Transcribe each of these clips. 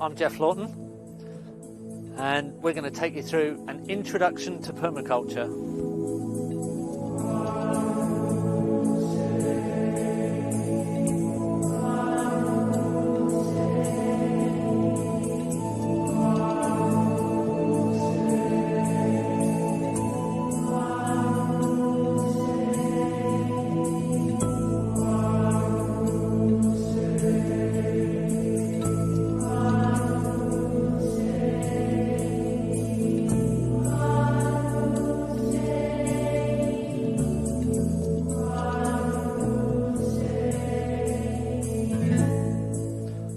I'm Geoff Lawton, and we're going to take you through an introduction to permaculture.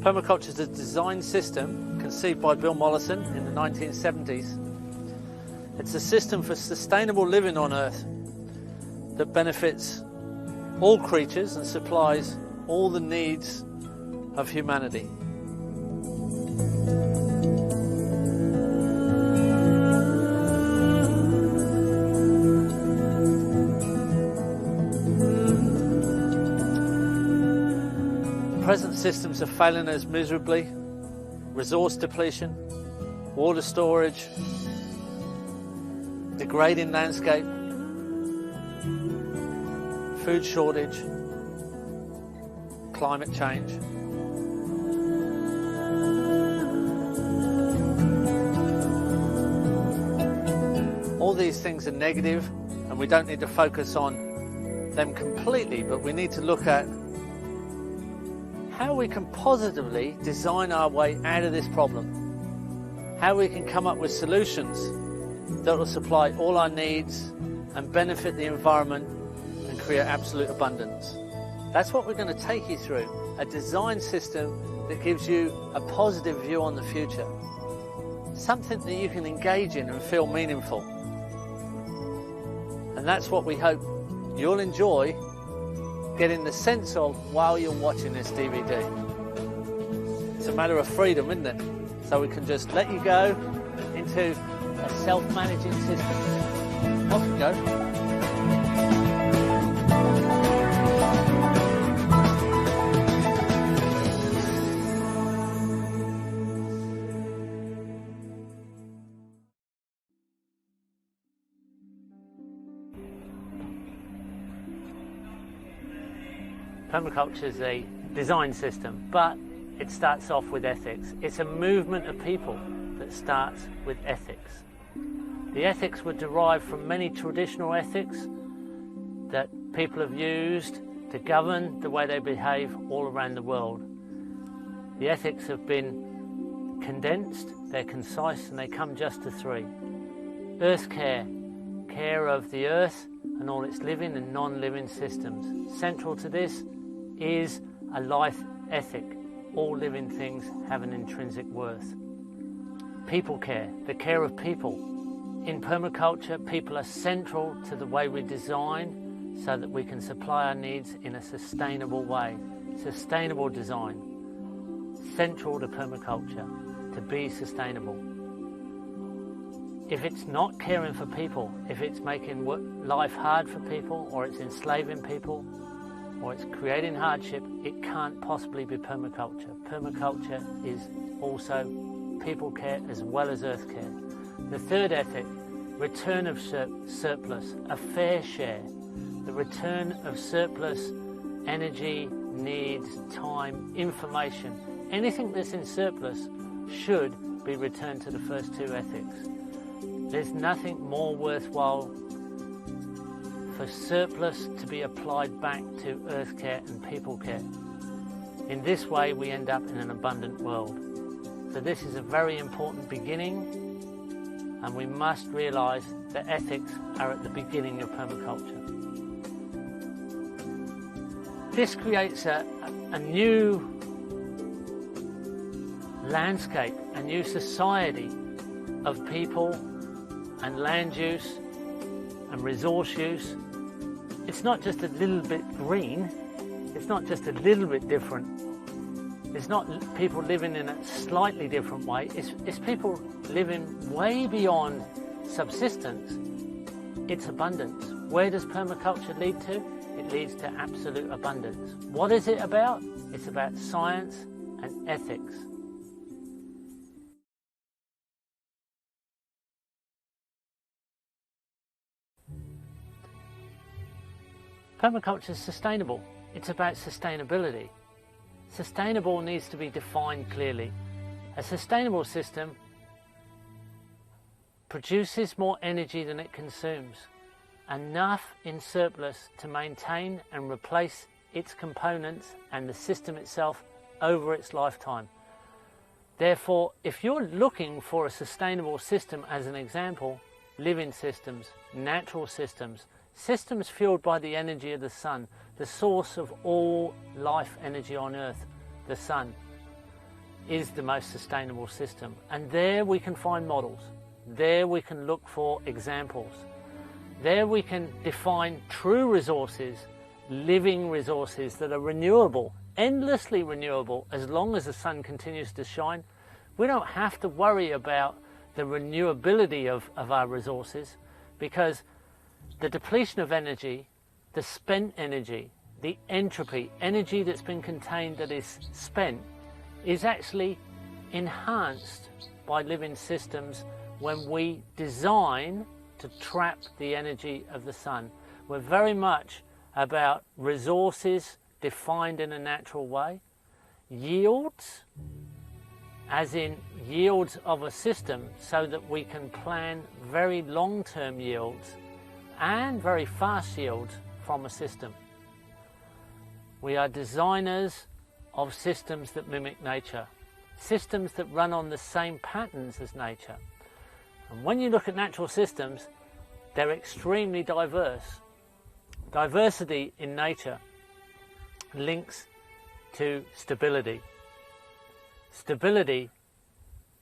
Permaculture is a design system conceived by Bill Mollison in the 1970s. It's a system for sustainable living on Earth that benefits all creatures and supplies all the needs of humanity. Present systems are failing us miserably. Resource depletion, water storage, degrading landscape, food shortage, climate change. All these things are negative, and we don't need to focus on them completely, but we need to look at how we can positively design our way out of this problem, how we can come up with solutions that will supply all our needs and benefit the environment and create absolute abundance. That's what we're going to take you through, a design system that gives you a positive view on the future, something that you can engage in and feel meaningful. And that's what we hope you'll enjoy getting the sense of while you're watching this DVD. It's a matter of freedom, isn't it? So we can just let you go into a self-managing system. Off you go. Permaculture is a design system, but it starts off with ethics. It's a movement of people that starts with ethics. The ethics were derived from many traditional ethics that people have used to govern the way they behave all around the world. The ethics have been condensed, they're concise, and they come just to three. Earth care, care of the earth and all its living and non-living systems. Central to this is a life ethic. All living things have an intrinsic worth. People care, the care of people. In permaculture, people are central to the way we design so that we can supply our needs in a sustainable way. Sustainable design, central to permaculture, to be sustainable. If it's not caring for people, if it's making life hard for people, or it's enslaving people, or it's creating hardship, it can't possibly be permaculture. Permaculture is also people care as well as earth care. The third ethic, return of surplus, a fair share. The return of surplus energy, needs, time, information. Anything that's in surplus should be returned to the first two ethics. There's nothing more worthwhile for surplus to be applied back to earth care and people care. In this way, we end up in an abundant world. So this is a very important beginning, and we must realise that ethics are at the beginning of permaculture. This creates a new landscape, a new society of people and land use and resource use. It's not just a little bit green, it's not just a little bit different. It's not people living in a slightly different way, it's people living way beyond subsistence. It's abundance. Where does permaculture lead to? It leads to absolute abundance. What is it about? It's about science and ethics. Permaculture is sustainable. It's about sustainability. Sustainable needs to be defined clearly. A sustainable system produces more energy than it consumes, enough in surplus to maintain and replace its components and the system itself over its lifetime. Therefore, if you're looking for a sustainable system, as an example, living systems, natural systems, systems fueled by the energy of the sun, the source of all life energy on earth, the sun, is the most sustainable system. And there we can find models. There we can look for examples. There we can define true resources, living resources that are renewable, endlessly renewable, as long as the sun continues to shine. We don't have to worry about the renewability of our resources, because the depletion of energy, the spent energy, the entropy, energy that's been contained that is spent, is actually enhanced by living systems when we design to trap the energy of the sun. We're very much about resources defined in a natural way, yields, as in yields of a system, so that we can plan very long-term yields and very fast yields from a system. We are designers of systems that mimic nature, systems that run on the same patterns as nature. And when you look at natural systems, they're extremely diverse. Diversity in nature links to stability. Stability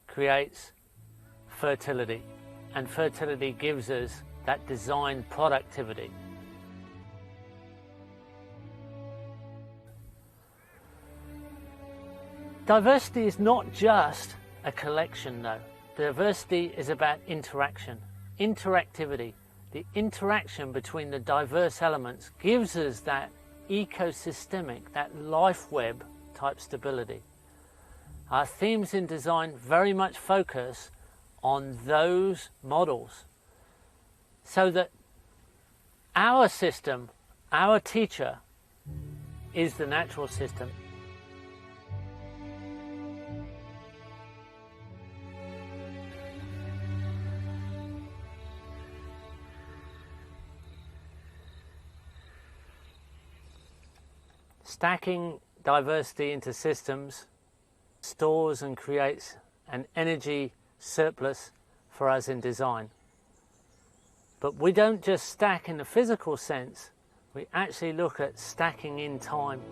creates fertility, and fertility gives us that designed productivity. Diversity is not just a collection, though. Diversity is about interaction, interactivity. The interaction between the diverse elements gives us that ecosystemic, that life web type stability. Our themes in design very much focus on those models, so that our system, our teacher, is the natural system. Stacking diversity into systems stores and creates an energy surplus for us in design. But we don't just stack in the physical sense, we actually look at stacking in time.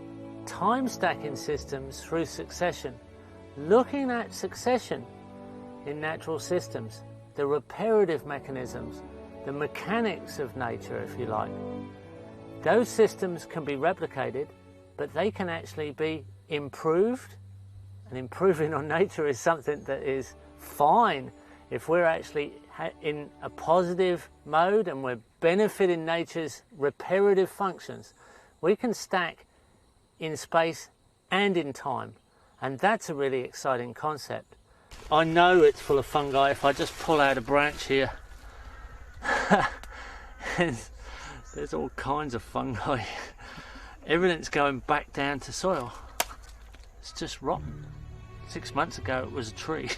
Time stacking systems through succession. Looking at succession in natural systems, the reparative mechanisms, the mechanics of nature, if you like. Those systems can be replicated, but they can actually be improved, and improving on nature is something that is fine if we're actually in a positive mode and we're benefiting nature's reparative functions. We can stack in space and in time, and that's a really exciting concept. I know it's full of fungi if I just pull out a branch here. There's all kinds of fungi. Everything's going back down to soil. It's just rotten. 6 months ago it was a tree.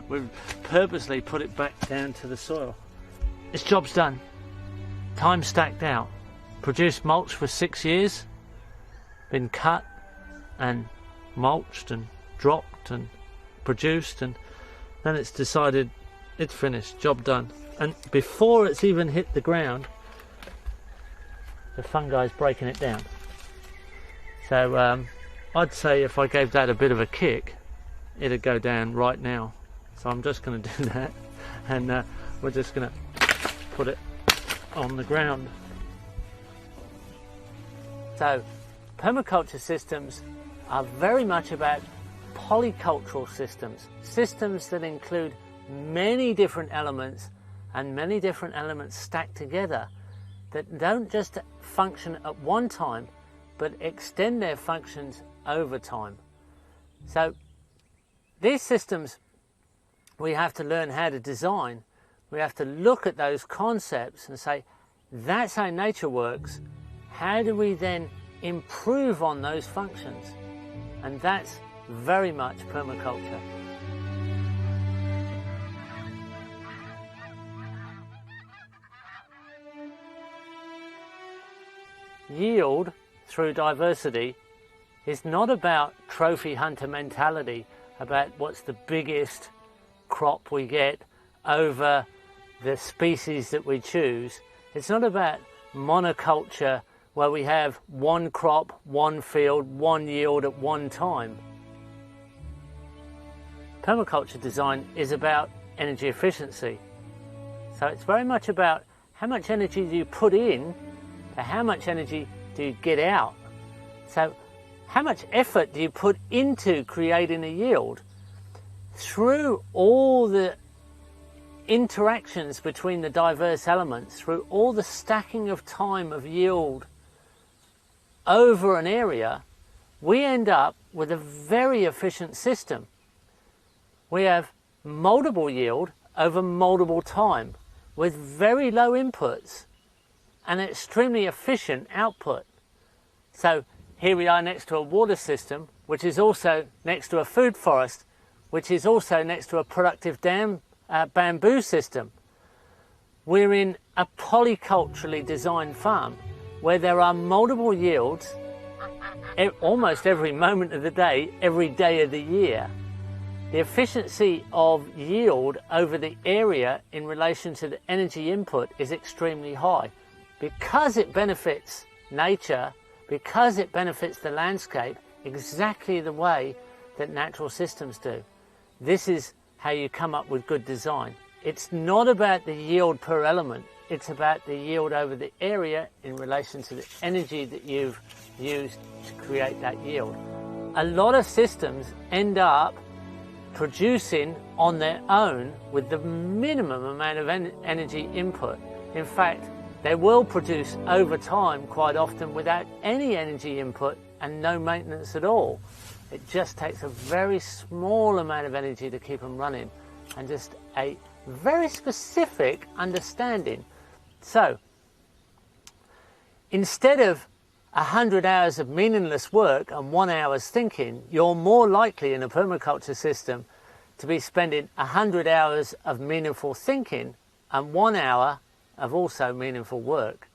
We've purposely put it back down to the soil. Its job's done. Time stacked out. Produced mulch for 6 years. Been cut and mulched and dropped and produced, and then it's decided it's finished, job done. And before it's even hit the ground, the fungi's breaking it down. So I'd say if I gave that a bit of a kick, it'd go down right now. So I'm just going to do that, and we're just going to put it on the ground. So permaculture systems are very much about polycultural systems, systems that include many different elements and many different elements stacked together that don't just function at one time, but extend their functions over time. So these systems we have to learn how to design. We have to look at those concepts and say, that's how nature works. how do we then improve on those functions? And that's very much permaculture. Yield through diversity is not about trophy hunter mentality, about what's the biggest crop we get over the species that we choose. It's not about monoculture where we have one crop, one field, one yield at one time. Permaculture design is about energy efficiency. So it's very much about how much energy do you put in to how much energy do you get out. So how much effort do you put into creating a yield? Through all the interactions between the diverse elements, through all the stacking of time of yield over an area, we end up with a very efficient system. We have multiple yield over multiple time with very low inputs and extremely efficient output. So here we are next to a water system, which is also next to a food forest, which is also next to a productive bamboo system. We're in a polyculturally designed farm where there are multiple yields almost every moment of the day, every day of the year. The efficiency of yield over the area in relation to the energy input is extremely high. Because it benefits nature, because it benefits the landscape exactly the way that natural systems do. This is how you come up with good design. It's not about the yield per element, it's about the yield over the area in relation to the energy that you've used to create that yield. A lot of systems end up producing on their own with the minimum amount of energy input. In fact, they will produce over time quite often without any energy input and no maintenance at all. It just takes a very small amount of energy to keep them running and just a very specific understanding. So, instead of 100 hours of meaningless work and 1 hour's thinking, you're more likely in a permaculture system to be spending 100 hours of meaningful thinking and 1 hour of also meaningful work.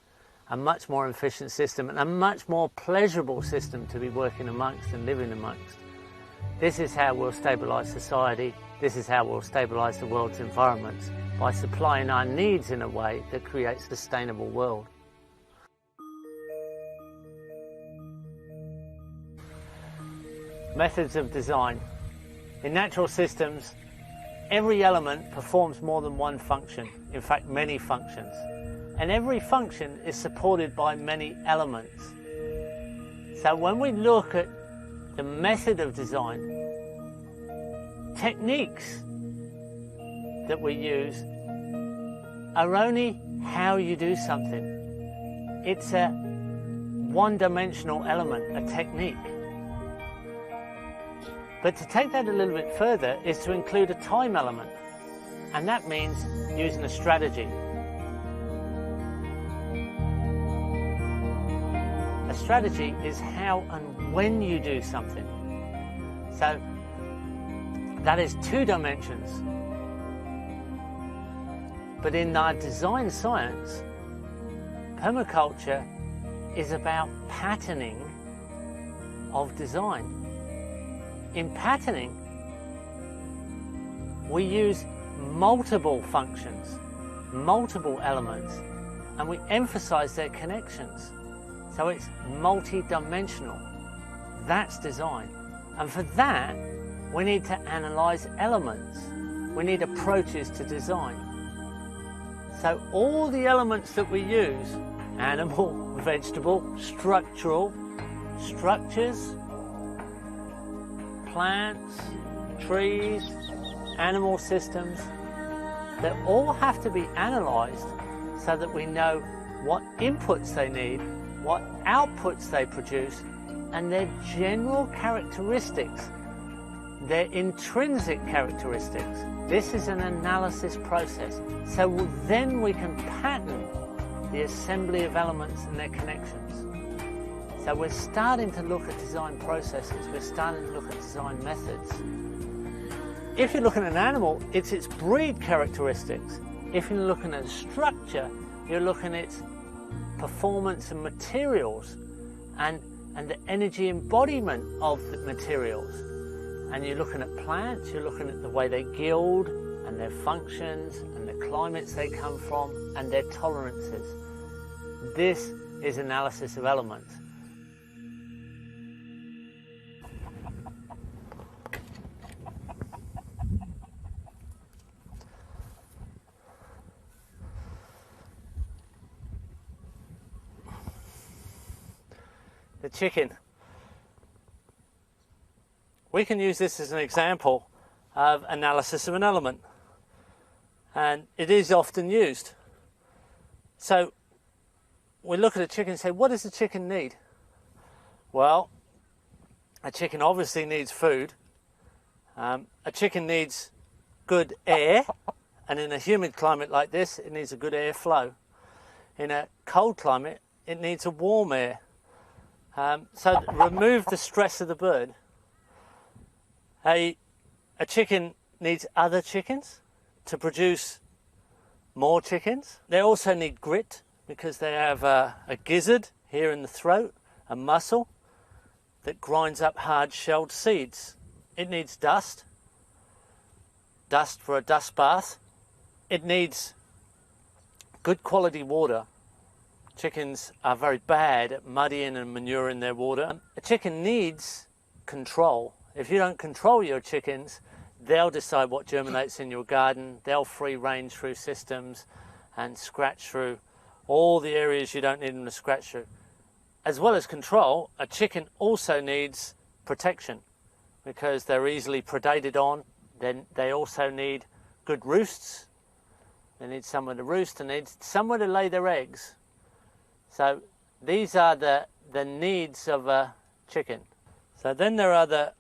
A much more efficient system and a much more pleasurable system to be working amongst and living amongst. This is how we'll stabilise society. This is how we'll stabilise the world's environments, by supplying our needs in a way that creates a sustainable world. Methods of design. In natural systems, every element performs more than one function, in fact many functions. And every function is supported by many elements. So when we look at the method of design, techniques that we use are only how you do something. It's a one-dimensional element, a technique. But to take that a little bit further is to include a time element, and that means using a strategy. A strategy is how and when you do something. So that is two dimensions. But in our design science, permaculture is about patterning of design. In patterning, we use multiple functions, multiple elements, and we emphasize their connections. So it's multi-dimensional. That's design. And for that, we need to analyze elements. We need approaches to design. So all the elements that we use, animal, vegetable, structural, structures, plants, trees, animal systems, they all have to be analysed so that we know what inputs they need, what outputs they produce, and their general characteristics, their intrinsic characteristics. This is an analysis process. So then we can pattern the assembly of elements and their connections. So we're starting to look at design processes, we're starting to look at design methods. If you're looking at an animal, it's its breed characteristics. If you're looking at structure, you're looking at its performance and materials and the energy embodiment of the materials. And you're looking at plants, you're looking at the way they gild and their functions and the climates they come from and their tolerances. This is analysis of elements. The chicken. We can use this as an example of analysis of an element, and it is often used. So we look at a chicken and say, what does the chicken need? Well, a chicken obviously needs food. A chicken needs good air, and in a humid climate like this, it needs a good airflow. In a cold climate, it needs a warm air. So remove the stress of the bird. A chicken needs other chickens to produce more chickens. They also need grit because they have a gizzard here in the throat, a muscle that grinds up hard-shelled seeds. It needs dust for a dust bath. It needs good quality water. Chickens are very bad at muddying and manuring their water. A chicken needs control. If you don't control your chickens, they'll decide what germinates in your garden. They'll free range through systems and scratch through all the areas you don't need them to scratch through. As well as control, a chicken also needs protection because they're easily predated on. Then they also need good roosts. They need somewhere to roost and they need somewhere to lay their eggs. So these are the needs of a chicken. So then there are the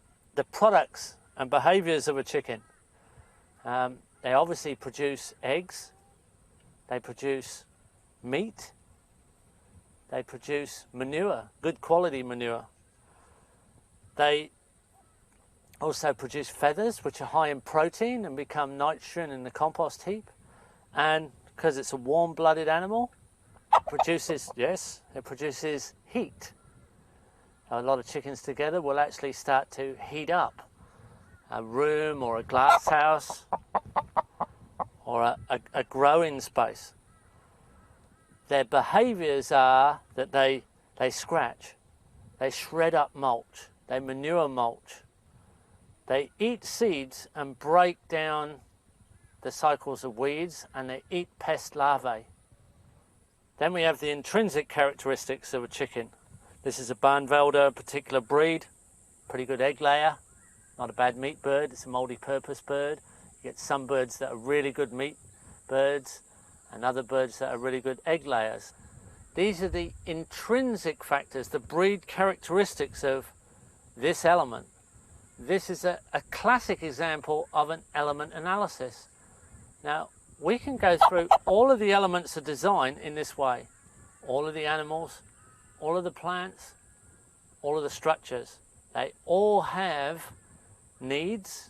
products and behaviours of a chicken. They obviously produce eggs, they produce meat, they produce manure, good quality manure. They also produce feathers, which are high in protein and become nitrogen in the compost heap. And because it's a warm-blooded animal, it produces heat. A lot of chickens together will actually start to heat up a room or a glass house or a growing space. Their behaviours are that they scratch, they shred up mulch, they manure mulch, they eat seeds and break down the cycles of weeds, and they eat pest larvae. Then we have the intrinsic characteristics of a chicken. This is a Barnvelder, a particular breed, pretty good egg layer, not a bad meat bird, it's a multi-purpose bird. You get some birds that are really good meat birds and other birds that are really good egg layers. These are the intrinsic factors, the breed characteristics of this element. This is a classic example of an element analysis. Now, we can go through all of the elements of design in this way. All of the animals, all of the plants, all of the structures. They all have needs,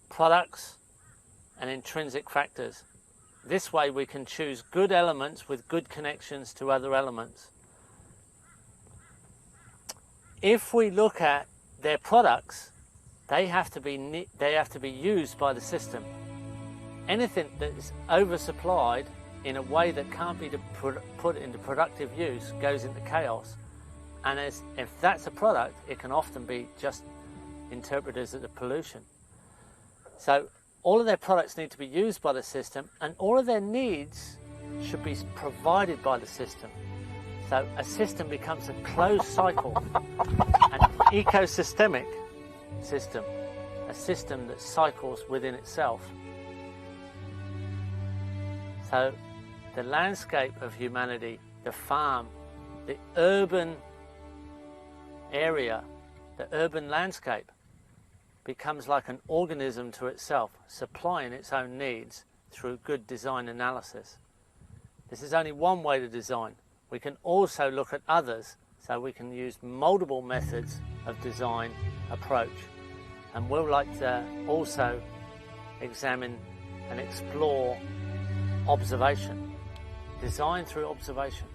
products, and intrinsic factors. This way we can choose good elements with good connections to other elements. If we look at their products, they have to be used by the system. Anything that is oversupplied in a way that can't be put into productive use goes into chaos. And if that's a product, it can often be just interpreted as a pollution. So all of their products need to be used by the system, and all of their needs should be provided by the system. So a system becomes a closed cycle, an ecosystemic system, a system that cycles within itself. So the landscape of humanity, the farm, the urban area, the urban landscape becomes like an organism to itself, supplying its own needs through good design analysis. This is only one way to design. We can also look at others so we can use multiple methods of design approach. And we'll like to also examine and explore observation, design through observation.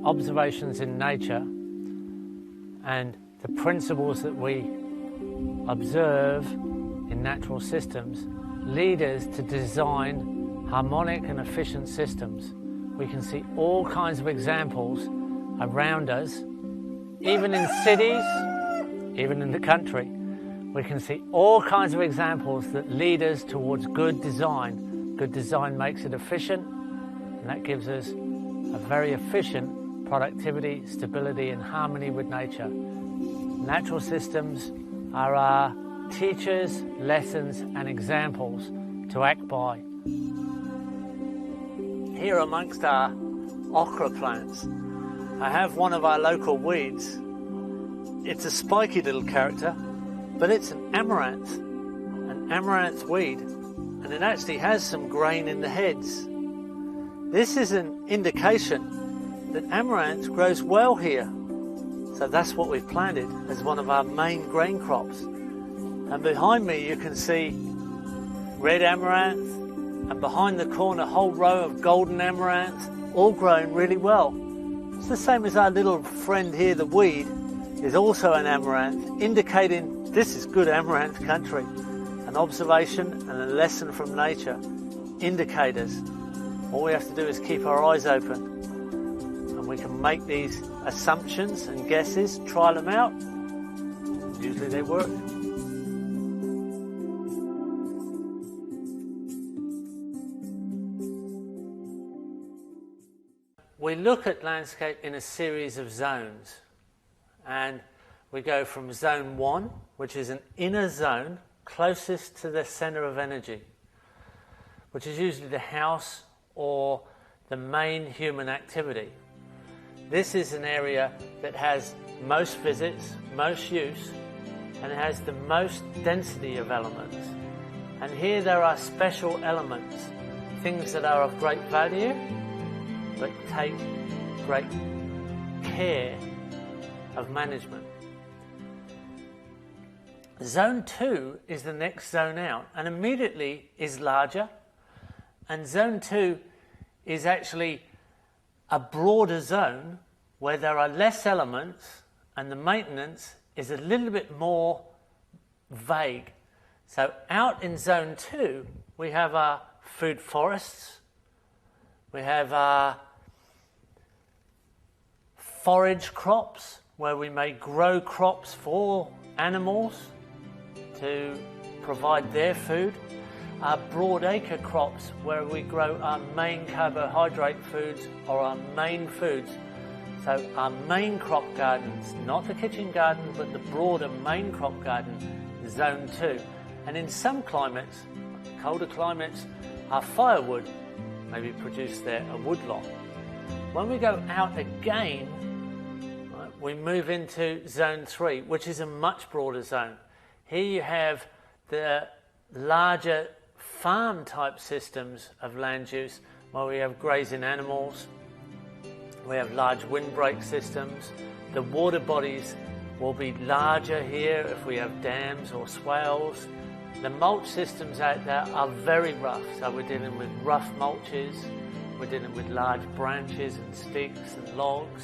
Observations in nature and the principles that we observe in natural systems lead us to design harmonic and efficient systems. We can see all kinds of examples around us, even in cities, even in the country. We can see all kinds of examples that lead us towards good design. Good design makes it efficient, and that gives us a very efficient productivity, stability and harmony with nature. Natural systems are our teachers, lessons and examples to act by. Here amongst our okra plants, I have one of our local weeds. It's a spiky little character, but it's an amaranth weed, and it actually has some grain in the heads. This is an indication that amaranth grows well here. So that's what we've planted as one of our main grain crops. And behind me you can see red amaranth, and behind the corner a whole row of golden amaranth, all growing really well. It's the same as our little friend here, the weed, is also an amaranth, indicating this is good amaranth country. An observation and a lesson from nature, indicators. All we have to do is keep our eyes open. We can make these assumptions and guesses, try them out. Usually they work. We look at landscape in a series of zones, and we go from zone 1, which is an inner zone closest to the center of energy, which is usually the house or the main human activity. This is an area that has most visits, most use, and it has the most density of elements. And here there are special elements, things that are of great value, but take great care of management. Zone 2 is the next zone out, and immediately is larger, and zone 2 is actually a broader zone where there are less elements and the maintenance is a little bit more vague. So out in zone 2 we have our food forests, we have our forage crops where we may grow crops for animals to provide their food, our broadacre crops where we grow our main carbohydrate foods or our main foods. So our main crop gardens, not the kitchen garden, but the broader main crop garden, zone 2. And in some climates, colder climates, our firewood may be produced there, a woodlot. When we go out again, right, we move into zone 3, which is a much broader zone. Here you have the larger farm type systems of land use where we have grazing animals, we have large windbreak systems, the water bodies will be larger here if we have dams or swales. The mulch systems out there are very rough, so we're dealing with rough mulches, we're dealing with large branches and sticks and logs.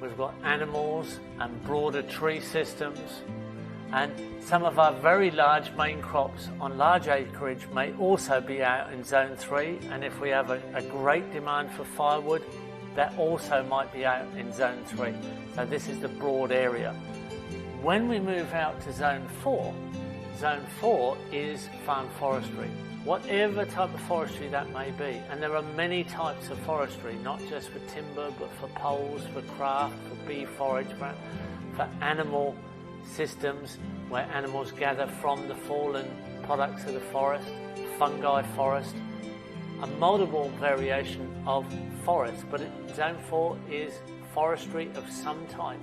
We've got animals and broader tree systems, and some of our very large main crops on large acreage may also be out in zone 3, and if we have a great demand for firewood, that also might be out in zone 3. So this is the broad area. When we move out to zone 4 is farm forestry, whatever type of forestry that may be. And there are many types of forestry, not just for timber, but for poles, for craft, for bee forage, for animal systems where animals gather from the fallen products of the forest, fungi forest, a multiple variation of forest, but Zone 4 is forestry of some type,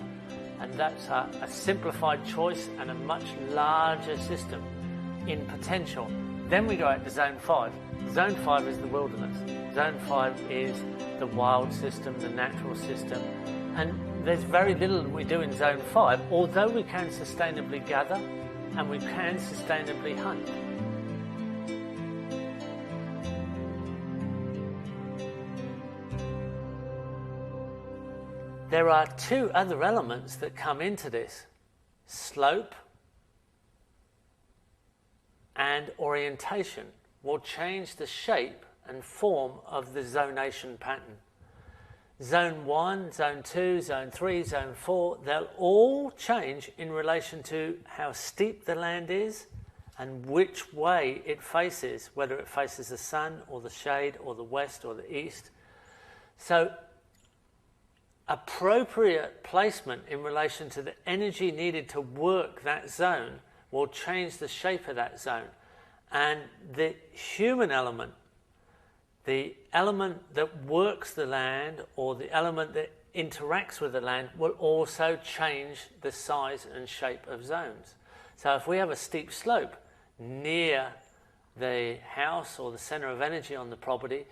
and that's a simplified choice and a much larger system in potential. Then we go out to Zone 5. Zone 5 is the wilderness. Zone 5 is the wild system, the natural system, and there's very little we do in Zone 5, although we can sustainably gather and we can sustainably hunt. There are two other elements that come into this: slope and orientation will change the shape and form of the zonation pattern. Zone 1, Zone 2, Zone 3, Zone 4, they'll all change in relation to how steep the land is and which way it faces, whether it faces the sun or the shade or the west or the east. So appropriate placement in relation to the energy needed to work that zone will change the shape of that zone. And the human element, the element that works the land or the element that interacts with the land, will also change the size and shape of zones. So if we have a steep slope near the house or the centre of energy on the property,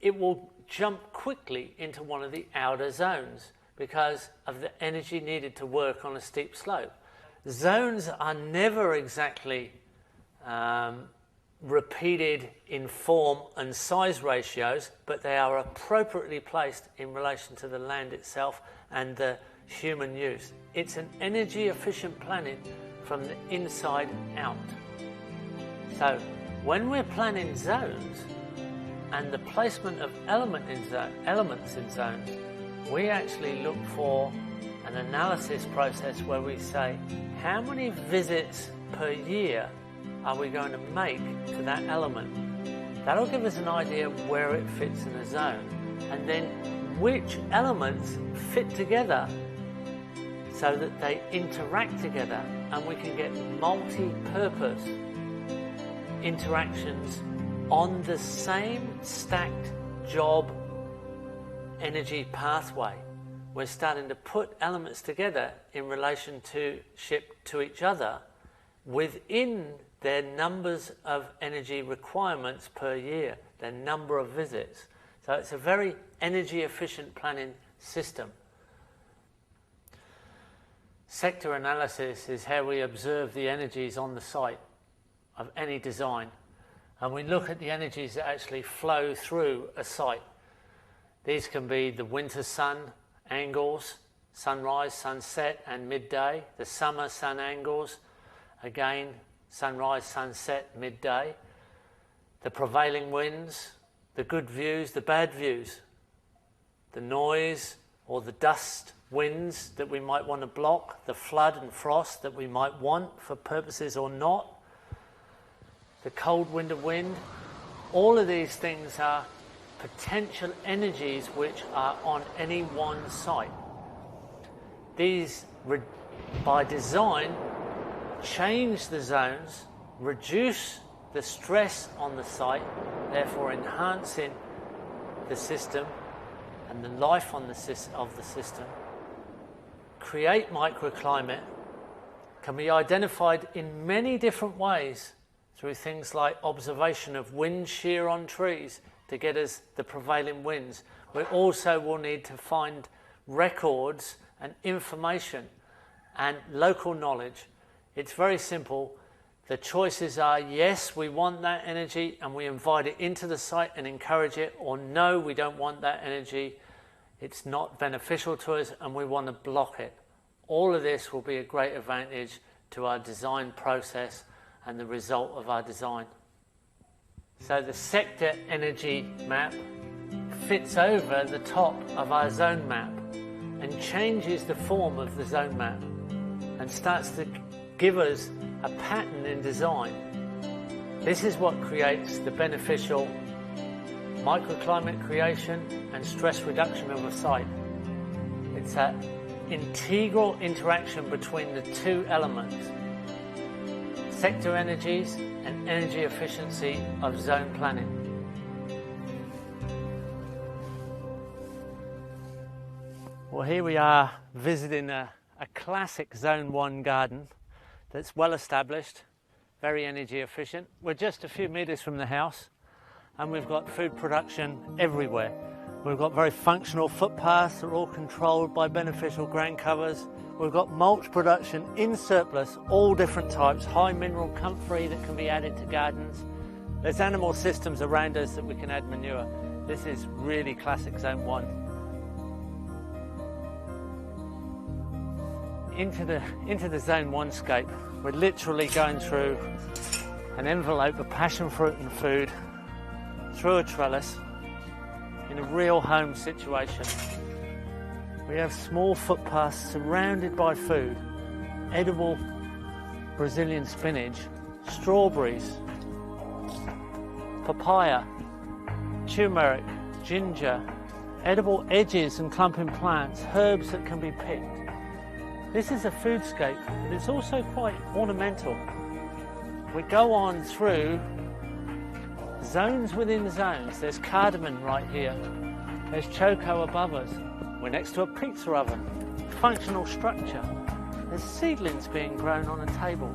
it will jump quickly into one of the outer zones because of the energy needed to work on a steep slope. Zones are never exactly repeated in form and size ratios, but they are appropriately placed in relation to the land itself and the human use. It's an energy efficient planning from the inside out. So when we're planning zones and the placement of elements in zones, we actually look for an analysis process where we say, how many visits per year are we going to make to that element? That'll give us an idea of where it fits in a zone, and then which elements fit together so that they interact together and we can get multi-purpose interactions on the same stacked job energy pathway. We're starting to put elements together in relationship to each other within their numbers of energy requirements per year, their number of visits. So it's a very energy efficient planning system. Sector analysis is how we observe the energies on the site of any design, and we look at the energies that actually flow through a site. These can be the winter sun angles, sunrise, sunset and midday, the summer sun angles, again sunrise, sunset, midday, the prevailing winds, the good views, the bad views, the noise or the dust winds that we might want to block, the flood and frost that we might want for purposes or not, the cold winter wind. All of these things are potential energies which are on any one site. These, by design, change the zones, reduce the stress on the site, therefore enhancing the system and the life on of the system. Create microclimate can be identified in many different ways through things like observation of wind shear on trees to get us the prevailing winds. We also will need to find records and information and local knowledge. It's very simple. The choices are yes, we want that energy and we invite it into the site and encourage it, or no, we don't want that energy, it's not beneficial to us and we want to block it. All of this will be a great advantage to our design process and the result of our design. So the sector energy map fits over the top of our zone map and changes the form of the zone map and starts to give us a pattern in design. This is what creates the beneficial microclimate creation and stress reduction of a site. It's an integral interaction between the two elements, sector energies and energy efficiency of zone planning. Well, here we are visiting a classic Zone 1 garden that's well established, very energy efficient. We're just a few metres from the house and we've got food production everywhere. We've got very functional footpaths that are all controlled by beneficial grain covers. We've got mulch production in surplus, all different types, high mineral comfrey that can be added to gardens. There's animal systems around us that we can add manure. This is really classic Zone 1. Into the Zone 1 scape, we're literally going through an envelope of passion fruit and food, through a trellis, in a real home situation. We have small footpaths surrounded by food, edible Brazilian spinach, strawberries, papaya, turmeric, ginger, edible edges and clumping plants, herbs that can be picked. This is a foodscape, but it's also quite ornamental. We go on through zones within zones. There's cardamom right here. There's choco above us. We're next to a pizza oven. Functional structure. There's seedlings being grown on a table.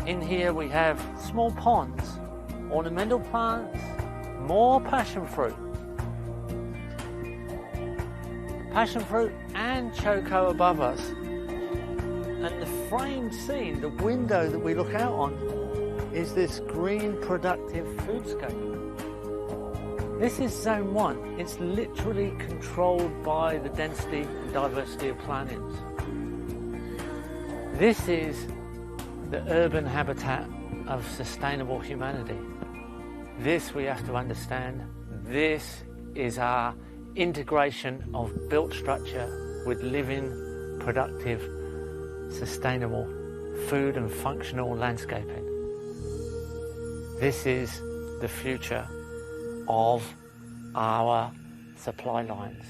In here we have small ponds, ornamental plants, more passion fruit. Passion fruit and choco above us. And the framed scene, the window that we look out on, is this green productive foodscape. This is Zone 1. It's literally controlled by the density and diversity of plantings. This is the urban habitat of sustainable humanity. This we have to understand. This is our integration of built structure with living, productive, sustainable food and functional landscaping. This is the future of our supply lines.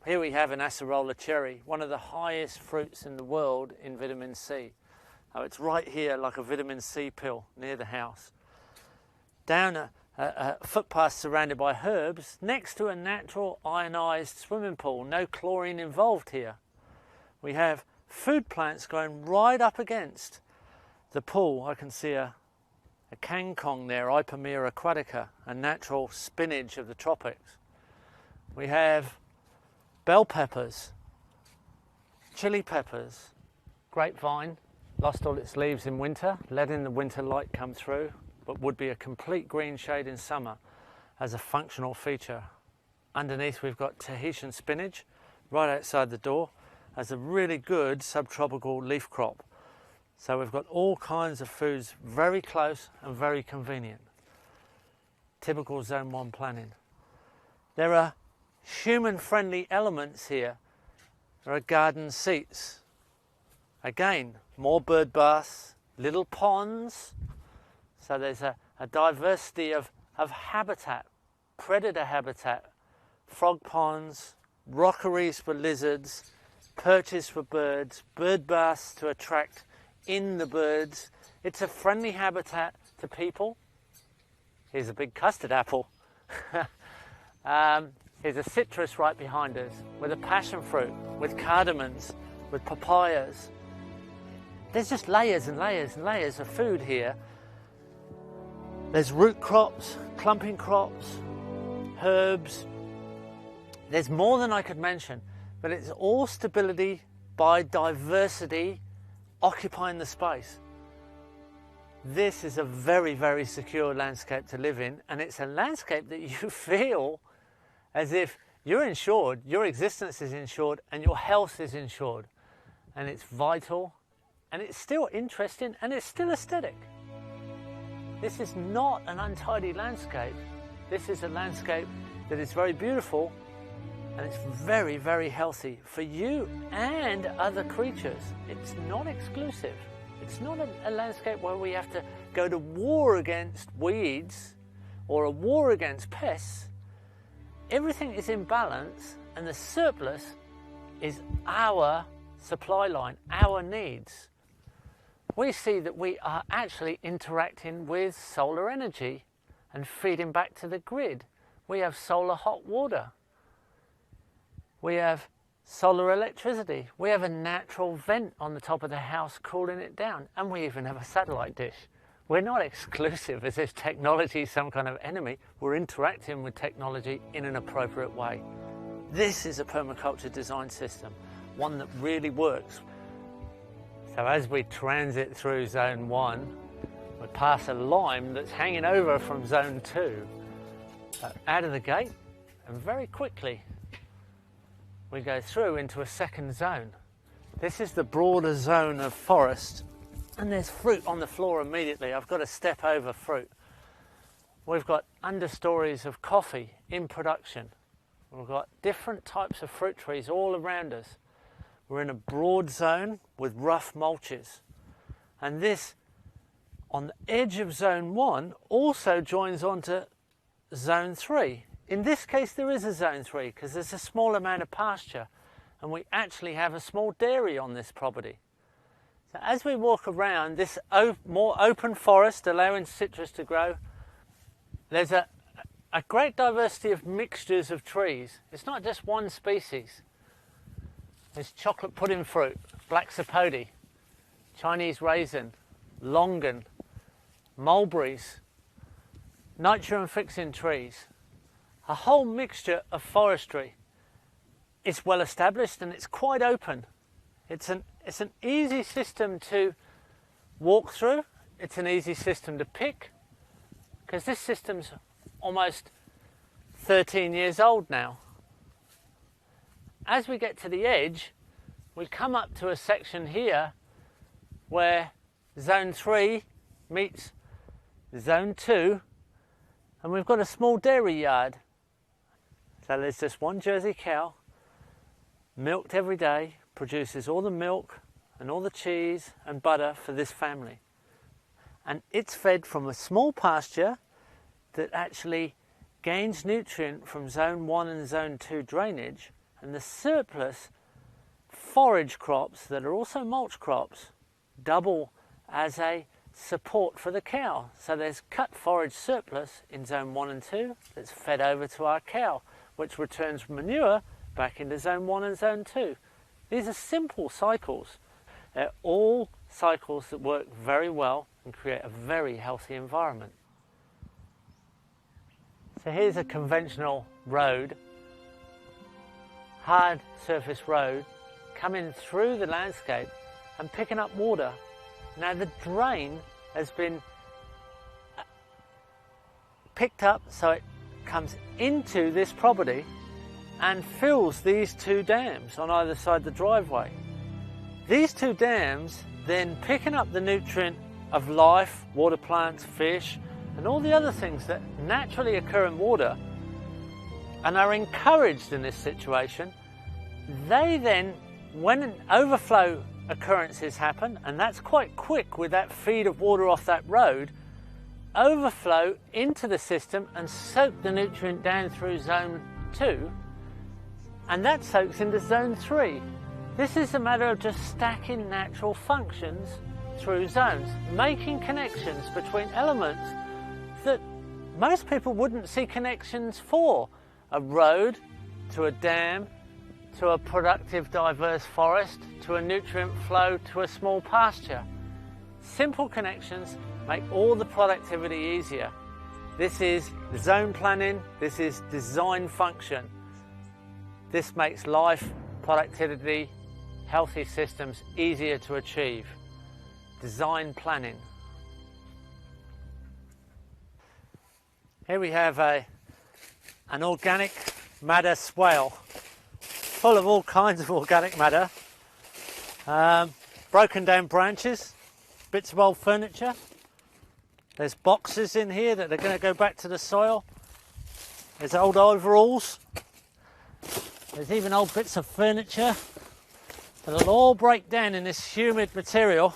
Here we have an acerola cherry, one of the highest fruits in the world in vitamin C. Oh, it's right here like a vitamin C pill near the house. Down a footpath surrounded by herbs next to a natural ionised swimming pool, no chlorine involved here. We have food plants growing right up against the pool. I can see a kangkong there, Ipomera aquatica, a natural spinach of the tropics. We have bell peppers, chili peppers, grapevine, lost all its leaves in winter, letting the winter light come through, but would be a complete green shade in summer as a functional feature. Underneath we've got Tahitian spinach right outside the door as a really good subtropical leaf crop. So we've got all kinds of foods very close and very convenient. Typical Zone 1 planning. There are human-friendly elements here. There are garden seats. Again, more bird baths, little ponds. So there's a diversity of habitat, predator habitat, frog ponds, rockeries for lizards, perches for birds, bird baths to attract in the birds. It's a friendly habitat to people. Here's a big custard apple. Here's a citrus right behind us with a passion fruit, with cardamoms, with papayas. There's just layers and layers and layers of food here. There's root crops, clumping crops, herbs. There's more than I could mention, but it's all stability by diversity occupying the space. This is a very, very secure landscape to live in, and it's a landscape that you feel as if you're insured, your existence is insured, and your health is insured. And it's vital, and it's still interesting, and it's still aesthetic. This is not an untidy landscape. This is a landscape that is very beautiful, and it's very, very healthy for you and other creatures. It's not exclusive. It's not a landscape where we have to go to war against weeds or a war against pests. Everything is in balance, and the surplus is our supply line, our needs. We see that we are actually interacting with solar energy and feeding back to the grid. We have solar hot water. We have solar electricity. We have a natural vent on the top of the house cooling it down. And we even have a satellite dish. We're not exclusive as if technology is some kind of enemy. We're interacting with technology in an appropriate way. This is a permaculture design system, one that really works. So as we transit through zone 1, we pass a lime that's hanging over from zone 2. Out of the gate, and very quickly we go through into a second zone. This is the broader zone of forest, and there's fruit on the floor immediately. I've got to step over fruit. We've got understories of coffee in production. We've got different types of fruit trees all around us. We're in a broad zone with rough mulches. And this, on the edge of zone 1, also joins onto zone 3. In this case, there is a zone 3 because there's a small amount of pasture, and we actually have a small dairy on this property. So as we walk around this more open forest, allowing citrus to grow, there's a great diversity of mixtures of trees. It's not just one species. There's chocolate pudding fruit, black sapote, Chinese raisin, longan, mulberries, nitrogen fixing trees. A whole mixture of forestry. It's well established and it's quite open. It's an easy system to walk through. It's an easy system to pick, because this system's almost 13 years old now. As we get to the edge, we come up to a section here where zone 3 meets zone 2, and we've got a small dairy yard. So there's just one Jersey cow, milked every day, produces all the milk and all the cheese and butter for this family. And it's fed from a small pasture that actually gains nutrient from zone 1 and zone 2 drainage, and the surplus forage crops that are also mulch crops double as a support for the cow. So there's cut forage surplus in zone 1 and 2 that's fed over to our cow, which returns manure back into zone 1 and zone 2. These are simple cycles. They're all cycles that work very well and create a very healthy environment. So here's a conventional road, hard surface road, coming through the landscape and picking up water. Now the drain has been picked up so it comes into this property and fills these 2 dams on either side of the driveway. These 2 dams then picking up the nutrient of life, water plants, fish, and all the other things that naturally occur in water and are encouraged in this situation. They then, when an overflow occurrences happen, and that's quite quick with that feed of water off that road, overflow into the system and soak the nutrient down through zone 2, and that soaks into zone 3. This is a matter of just stacking natural functions through zones, making connections between elements that most people wouldn't see connections for. A road to a dam, to a productive diverse forest, to a nutrient flow, to a small pasture. Simple connections make all the productivity easier. This is zone planning, this is design function. This makes life, productivity, healthy systems easier to achieve. Design planning. Here we have an organic matter swale, full of all kinds of organic matter. Broken down branches, bits of old furniture. There's boxes in here that are going to go back to the soil. There's old overalls. There's even old bits of furniture that'll all break down in this humid material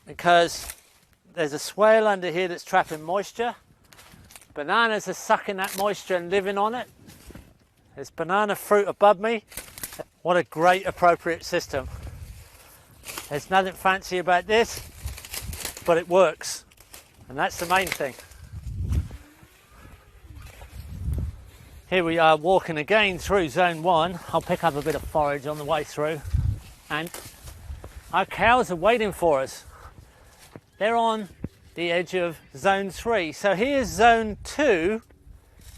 because there's a swale under here that's trapping moisture. Bananas are sucking that moisture and living on it. There's banana fruit above me. What a great appropriate system. There's nothing fancy about this, but it works. And that's the main thing. Here we are walking again through zone 1. I'll pick up a bit of forage on the way through, and our cows are waiting for us. They're on the edge of zone 3. So here's zone 2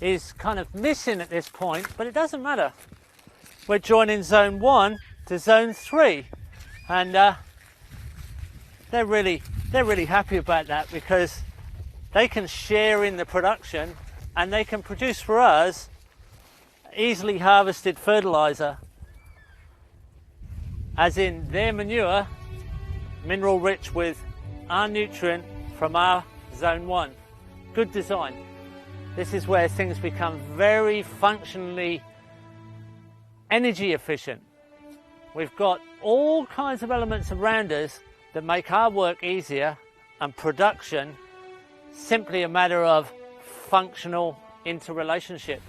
is kind of missing at this point, but it doesn't matter. We're joining zone 1 to zone 3, and they're really happy about that, because they can share in the production and they can produce for us easily harvested fertilizer, as in their manure, mineral rich with our nutrient from our zone 1. Good design. This is where things become very functionally energy efficient. We've got all kinds of elements around us that make our work easier, and production simply a matter of functional interrelationships.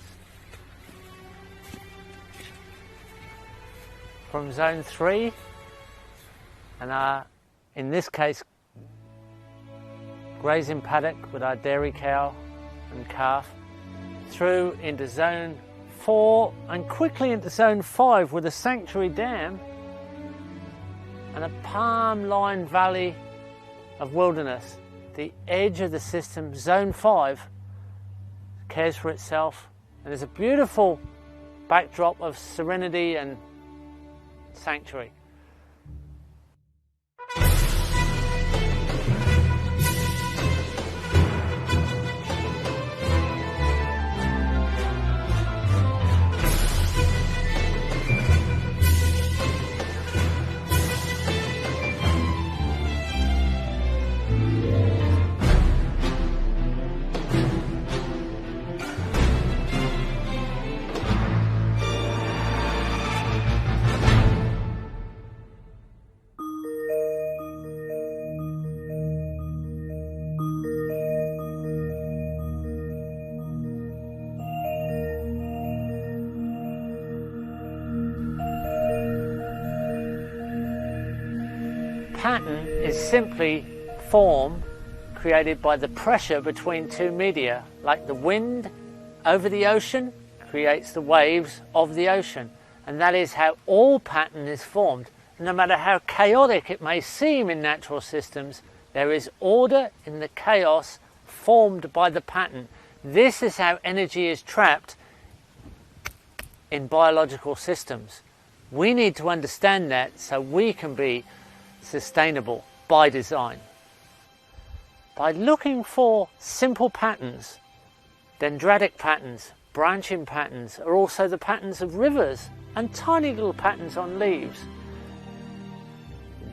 From zone 3, and our, in this case, grazing paddock with our dairy cow and calf, through into zone 4 and quickly into zone 5 with a sanctuary dam and a palm-lined valley of wilderness. The edge of the system, zone 5, cares for itself, and there's a beautiful backdrop of serenity and sanctuary. Pattern is simply form created by the pressure between two media, like the wind over the ocean creates the waves of the ocean, and that is how all pattern is formed. No matter how chaotic it may seem in natural systems, there is order in the chaos formed by the pattern. This is how energy is trapped in biological systems. We need to understand that so we can be sustainable by design. By looking for simple patterns, dendritic patterns, branching patterns are also the patterns of rivers and tiny little patterns on leaves.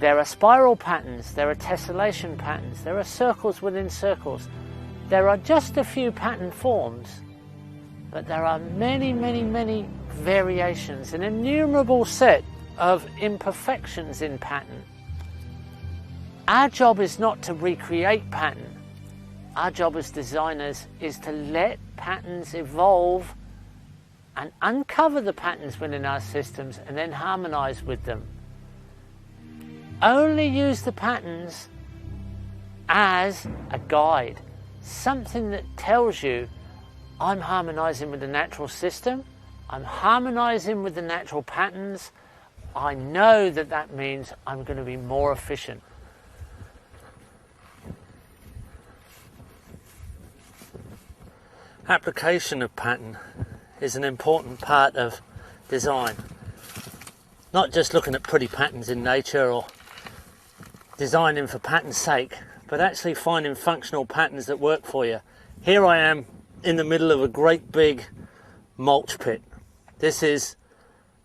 There are spiral patterns, there are tessellation patterns, there are circles within circles. There are just a few pattern forms, but there are many, many, many variations, an innumerable set of imperfections in pattern. Our job is not to recreate pattern. Our job as designers is to let patterns evolve and uncover the patterns within our systems and then harmonize with them. Only use the patterns as a guide, something that tells you, I'm harmonizing with the natural system, I'm harmonizing with the natural patterns, I know that that means I'm going to be more efficient. Application of pattern is an important part of design. Not just looking at pretty patterns in nature or designing for pattern's sake, but actually finding functional patterns that work for you. Here I am in the middle of a great big mulch pit. This is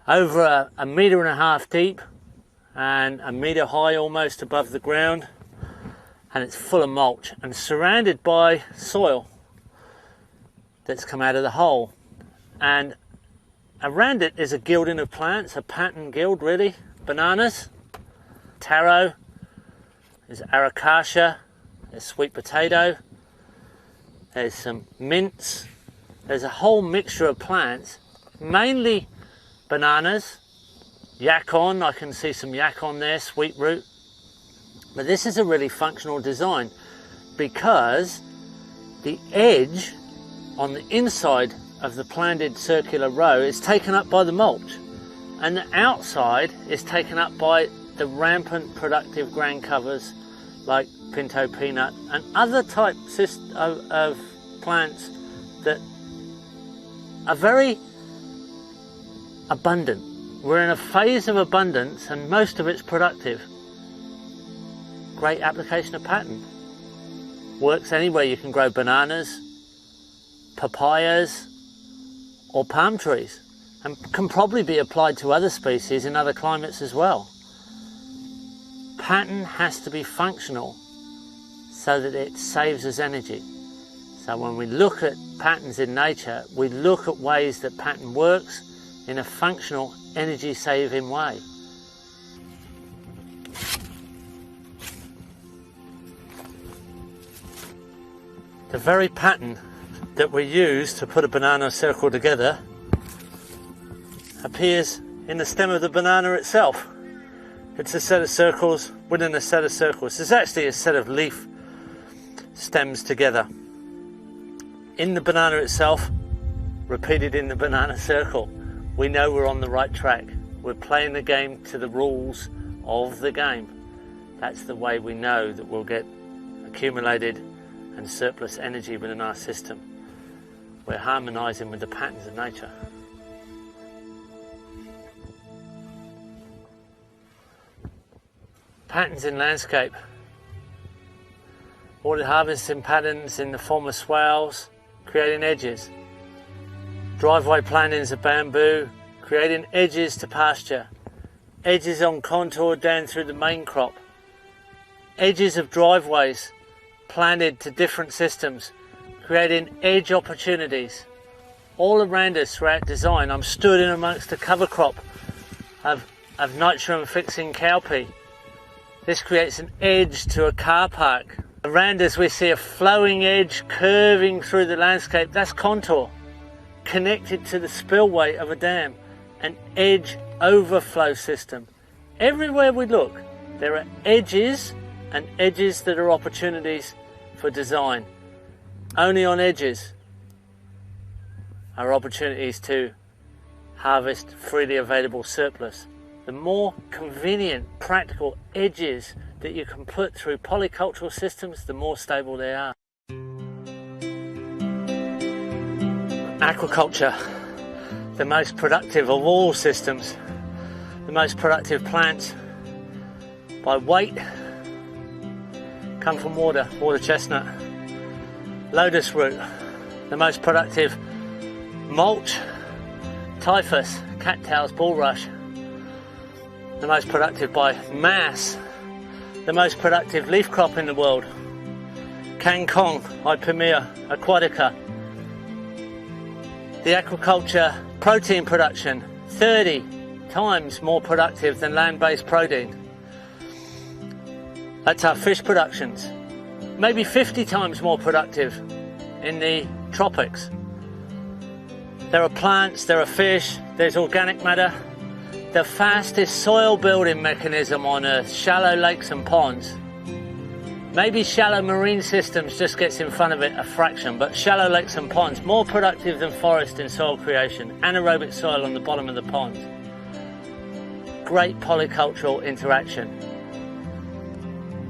over a metre and a half deep and a metre high almost above the ground, and it's full of mulch and surrounded by soil that's come out of the hole, and around it is a gilding of plants, a pattern guild really, bananas, taro, there's aracacia, there's sweet potato, there's some mints, there's a whole mixture of plants, mainly bananas, yacon, I can see some yacon there, sweet root, but this is a really functional design. because the edge on the inside of the planted circular row is taken up by the mulch, and the outside is taken up by the rampant productive ground covers like pinto peanut and other types of plants that are very abundant. We're in a phase of abundance and most of it's productive. Great application of pattern. Works anywhere you can grow bananas, papayas or palm trees, and can probably be applied to other species in other climates as well. Pattern has to be functional so that it saves us energy. So when we look at patterns in nature, we look at ways that pattern works in a functional, energy-saving way. The very pattern that we use to put a banana circle together appears in the stem of the banana itself. It's a set of circles within a set of circles. It's actually a set of leaf stems together. In the banana itself, repeated in the banana circle. We know we're on the right track. We're playing the game to the rules of the game. That's the way we know that we'll get accumulated and surplus energy within our system. We're harmonizing with the patterns of nature. Patterns in landscape. Ordered harvesting patterns in the form of swales, creating edges. Driveway plantings of bamboo, creating edges to pasture. Edges on contour down through the main crop. Edges of driveways planted to different systems, creating edge opportunities. All around us throughout design, I'm stood in amongst a cover crop of nitrogen fixing cowpea. This creates an edge to a car park. Around us we see a flowing edge curving through the landscape. That's contour, connected to the spillway of a dam, an edge overflow system. Everywhere we look, there are edges, and edges that are opportunities for design. Only on edges are opportunities to harvest freely available surplus. The more convenient, practical edges that you can put through polycultural systems, the more stable they are. Aquaculture, the most productive of all systems, the most productive plants by weight come from water chestnut. Lotus root, the most productive mulch, typhus, cattails, bulrush. The most productive by mass, the most productive leaf crop in the world. Kangkong, Ipomea aquatica. The aquaculture protein production, 30 times more productive than land-based protein. That's our fish productions. Maybe 50 times more productive in the tropics. There are plants, there are fish, there's organic matter. The fastest soil building mechanism on Earth, shallow lakes and ponds. Maybe shallow marine systems just gets in front of it a fraction, but shallow lakes and ponds, more productive than forest in soil creation, anaerobic soil on the bottom of the ponds. Great polycultural interaction.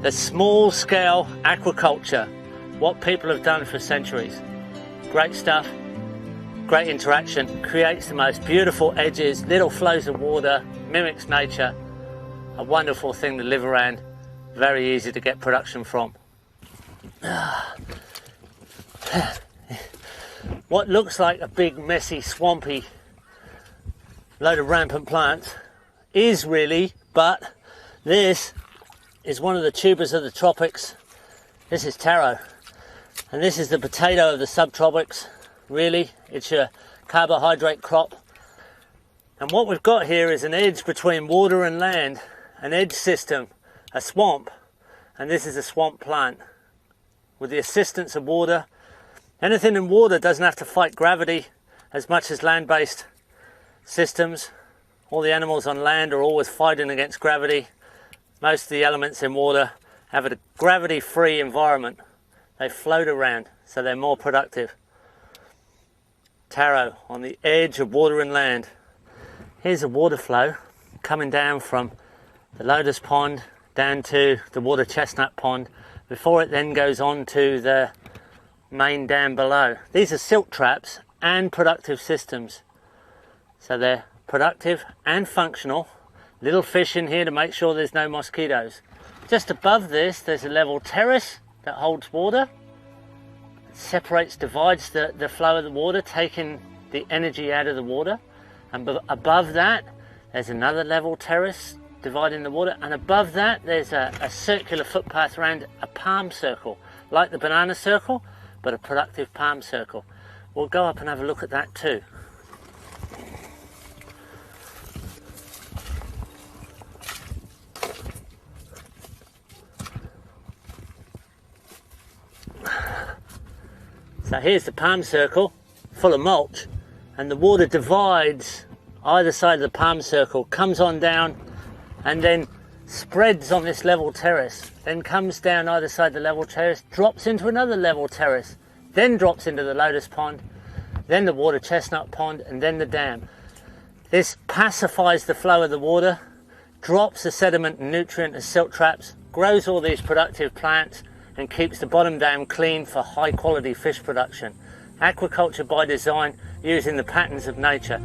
The small scale aquaculture, what people have done for centuries. Great stuff. Great interaction, creates the most beautiful edges, little flows of water, mimics nature. A wonderful thing to live around, very easy to get production from. What looks like a big, messy, swampy load of rampant plants is really, but this is one of the tubers of the tropics. This is taro, and this is the potato of the subtropics. Really, it's a carbohydrate crop. And what we've got here is an edge between water and land, an edge system, a swamp, and this is a swamp plant. With the assistance of water, anything in water doesn't have to fight gravity as much as land-based systems. All the animals on land are always fighting against gravity. Most of the elements in water have a gravity-free environment. they float around, so they're more productive. Taro, on the edge of water and land. Here's a water flow coming down from the lotus pond down to the water chestnut pond before it then goes on to the main dam below. These are silt traps and productive systems. So they're productive and functional. Little fish in here to make sure there's no mosquitoes. Just above this, there's a level terrace that holds water. Separates, divides the flow of the water, taking the energy out of the water. And above that, there's another level terrace dividing the water. And above that, there's a circular footpath around a palm circle, like the banana circle, but a productive palm circle. We'll go up and have a look at that too. So here's the palm circle, full of mulch, and the water divides either side of the palm circle, comes on down, and then spreads on this level terrace, then comes down either side of the level terrace, drops into another level terrace, then drops into the lotus pond, then the water chestnut pond, and then the dam. This pacifies the flow of the water, drops the sediment and nutrient as silt traps, grows all these productive plants, and keeps the bottom dam clean for high quality fish production. Aquaculture by design, using the patterns of nature.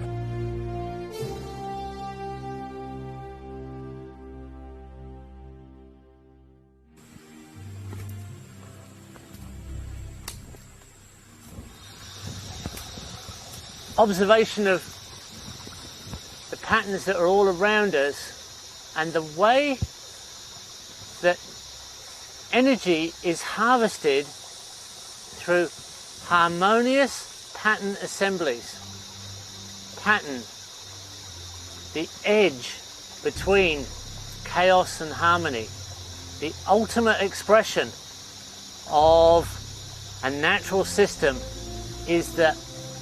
Observation of the patterns that are all around us and the way that energy is harvested through harmonious pattern assemblies. Pattern, the edge between chaos and harmony, the ultimate expression of a natural system is the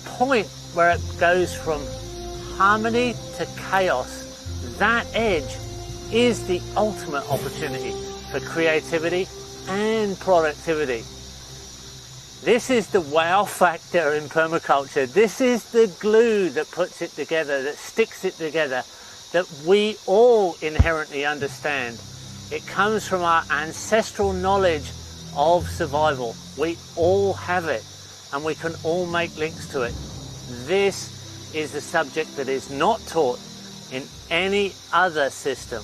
point where it goes from harmony to chaos. That edge is the ultimate opportunity for creativity and productivity. This is the wow factor in permaculture. This is the glue that puts it together, that sticks it together, that we all inherently understand. It comes from our ancestral knowledge of survival. We all have it, and we can all make links to it. This is the subject that is not taught in any other system.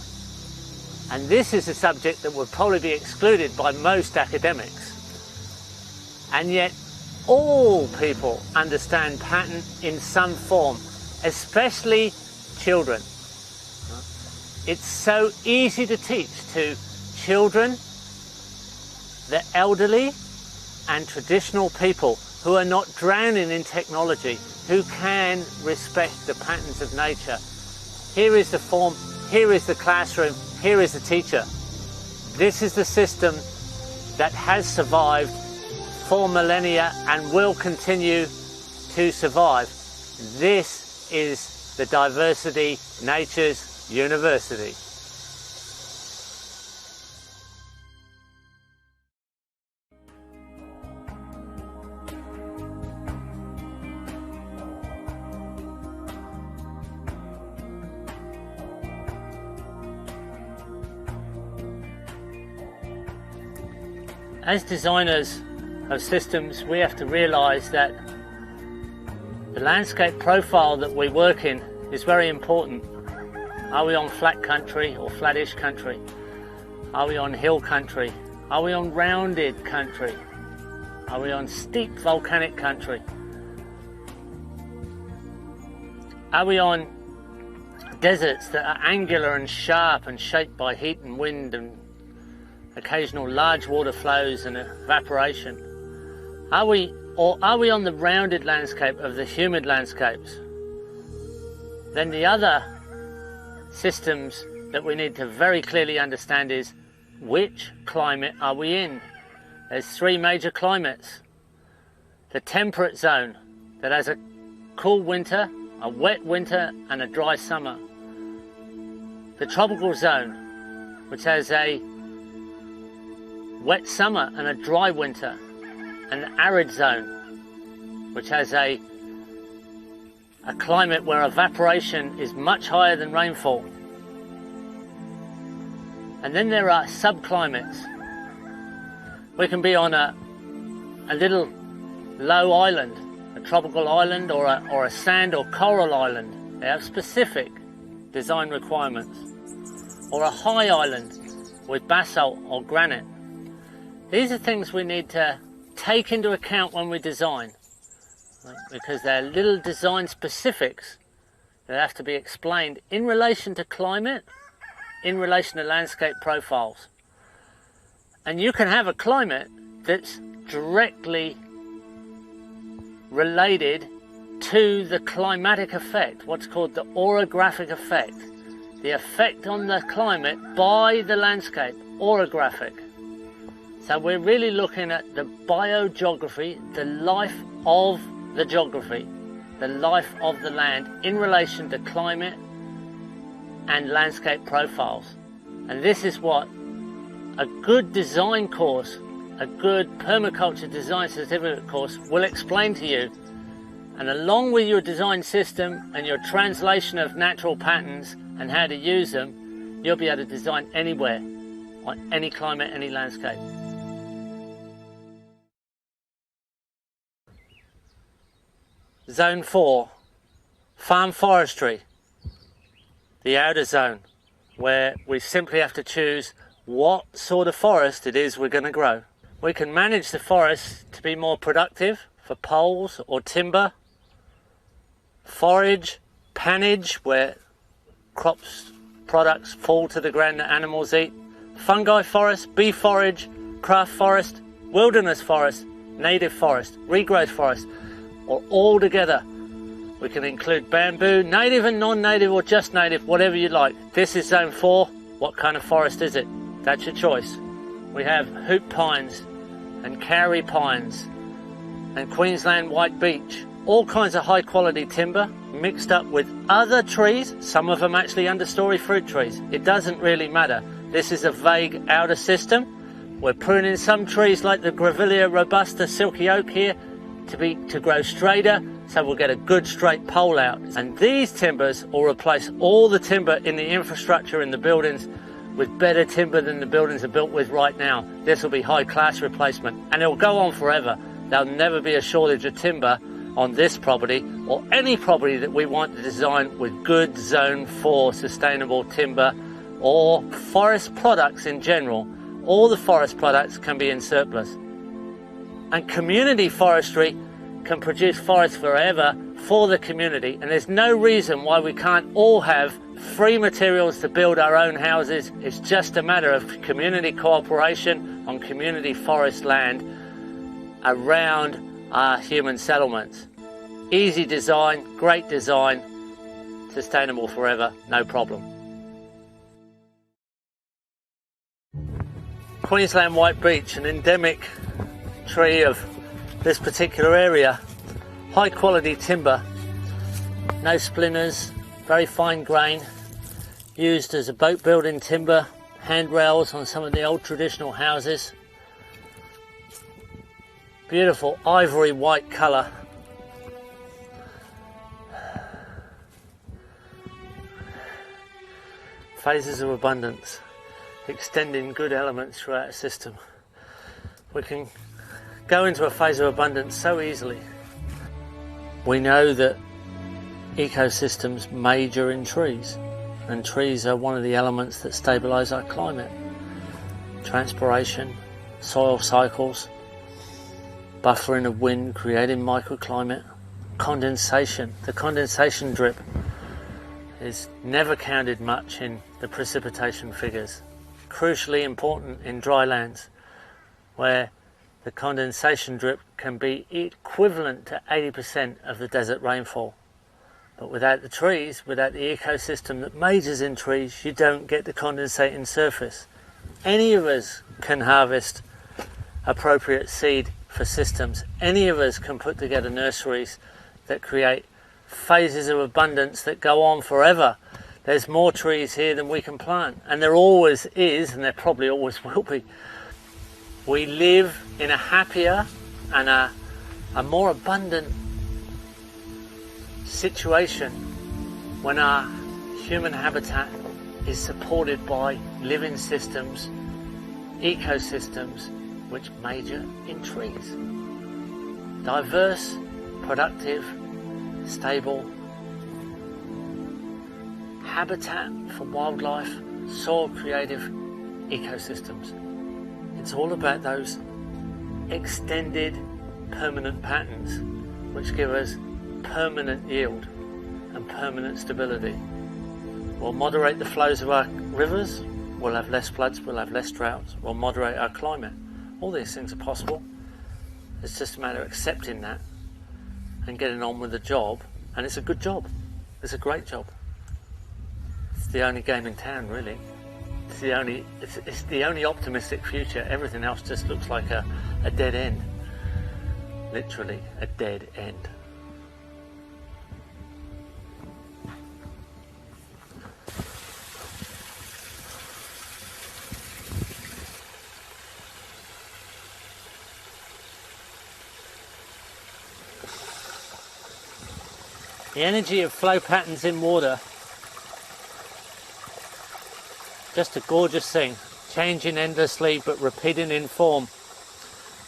And this is a subject that would probably be excluded by most academics. And yet all people understand pattern in some form, especially children. It's so easy to teach to children, the elderly, and traditional people who are not drowning in technology, who can respect the patterns of nature. Here is the form, here is the classroom, here is the teacher. This is the system that has survived for millennia and will continue to survive. This is the diversity nature's university. As designers of systems, we have to realise that the landscape profile that we work in is very important. Are we on flat country or flattish country? Are we on hill country? Are we on rounded country? Are we on steep volcanic country? Are we on deserts that are angular and sharp and shaped by heat and wind and occasional large water flows and evaporation? Are we on the rounded landscape of the humid landscapes? Then the other systems that we need to very clearly understand is, which climate are we in? There's three major climates. The temperate zone that has a cool winter, a wet winter and a dry summer. The tropical zone, which has a wet summer and a dry winter. an arid zone, which has a climate where evaporation is much higher than rainfall. And then there are subclimates. We can be on a little low island, a tropical island, or a sand or coral island. They have specific design requirements. Or a high island with basalt or granite. These are things we need to take into account when we design, because they're little design specifics that have to be explained in relation to climate, in relation to landscape profiles. And you can have a climate that's directly related to the climatic effect, what's called the orographic effect, the effect on the climate by the landscape, orographic. So we're really looking at the biogeography, the life of the geography, the life of the land in relation to climate and landscape profiles. And this is what a good design course, a good permaculture design certificate course will explain to you. And along with your design system and your translation of natural patterns and how to use them, you'll be able to design anywhere, on any climate, any landscape. Zone 4, farm forestry, the outer zone, where we simply have to choose what sort of forest it is we're going to grow. We can manage the forest to be more productive for poles or timber, forage, pannage, where crops, products fall to the ground that animals eat, fungi forest, bee forage, craft forest, wilderness forest, native forest, regrowth forest, or all together. We can include bamboo, native and non-native, or just native, whatever you like. This is zone 4. What kind of forest is it? That's your choice. We have hoop pines and kauri pines and Queensland white beech, all kinds of high quality timber mixed up with other trees, some of them actually understory fruit trees. It doesn't really matter. This is a vague outer system. We're pruning some trees like the Grevillea robusta silky oak here to grow straighter, so we'll get a good straight pole out. And these timbers will replace all the timber in the infrastructure in the buildings with better timber than the buildings are built with right now. This will be high class replacement, and it will go on forever. There'll never be a shortage of timber on this property or any property that we want to design with good zone 4 sustainable timber or forest products in general. All the forest products can be in surplus. And community forestry can produce forests forever for the community, and there's no reason why we can't all have free materials to build our own houses. It's just a matter of community cooperation on community forest land around our human settlements. Easy design, great design, sustainable forever, no problem. Queensland white beech, an endemic tree of this particular area. High quality timber, no splinters, very fine grain, used as a boat building timber, handrails on some of the old traditional houses. Beautiful ivory white colour. Phases of abundance, extending good elements throughout a system. We can go into a phase of abundance so easily. We know that ecosystems major in trees, and trees are one of the elements that stabilise our climate. Transpiration, soil cycles, buffering of wind, creating microclimate, condensation. The condensation drip is never counted much in the precipitation figures. Crucially important in dry lands, where the condensation drip can be equivalent to 80% of the desert rainfall. But without the trees, without the ecosystem that majors in trees, you don't get the condensating surface. Any of us can harvest appropriate seed for systems. Any of us can put together nurseries that create phases of abundance that go on forever. There's more trees here than we can plant, and there always is, and there probably always will be. We live in a happier and a more abundant situation when our human habitat is supported by living systems, ecosystems which major in trees. Diverse, productive, stable habitat for wildlife, soil creative ecosystems. It's all about those extended permanent patterns which give us permanent yield and permanent stability. We'll moderate the flows of our rivers, we'll have less floods, we'll have less droughts, we'll moderate our climate. All these things are possible. It's just a matter of accepting that and getting on with the job, and it's a good job. It's a great job. It's the only game in town, really. It's the only optimistic future. Everything else just looks like a dead end. Literally a dead end. The energy of flow patterns in water, just a gorgeous thing, changing endlessly but repeating in form.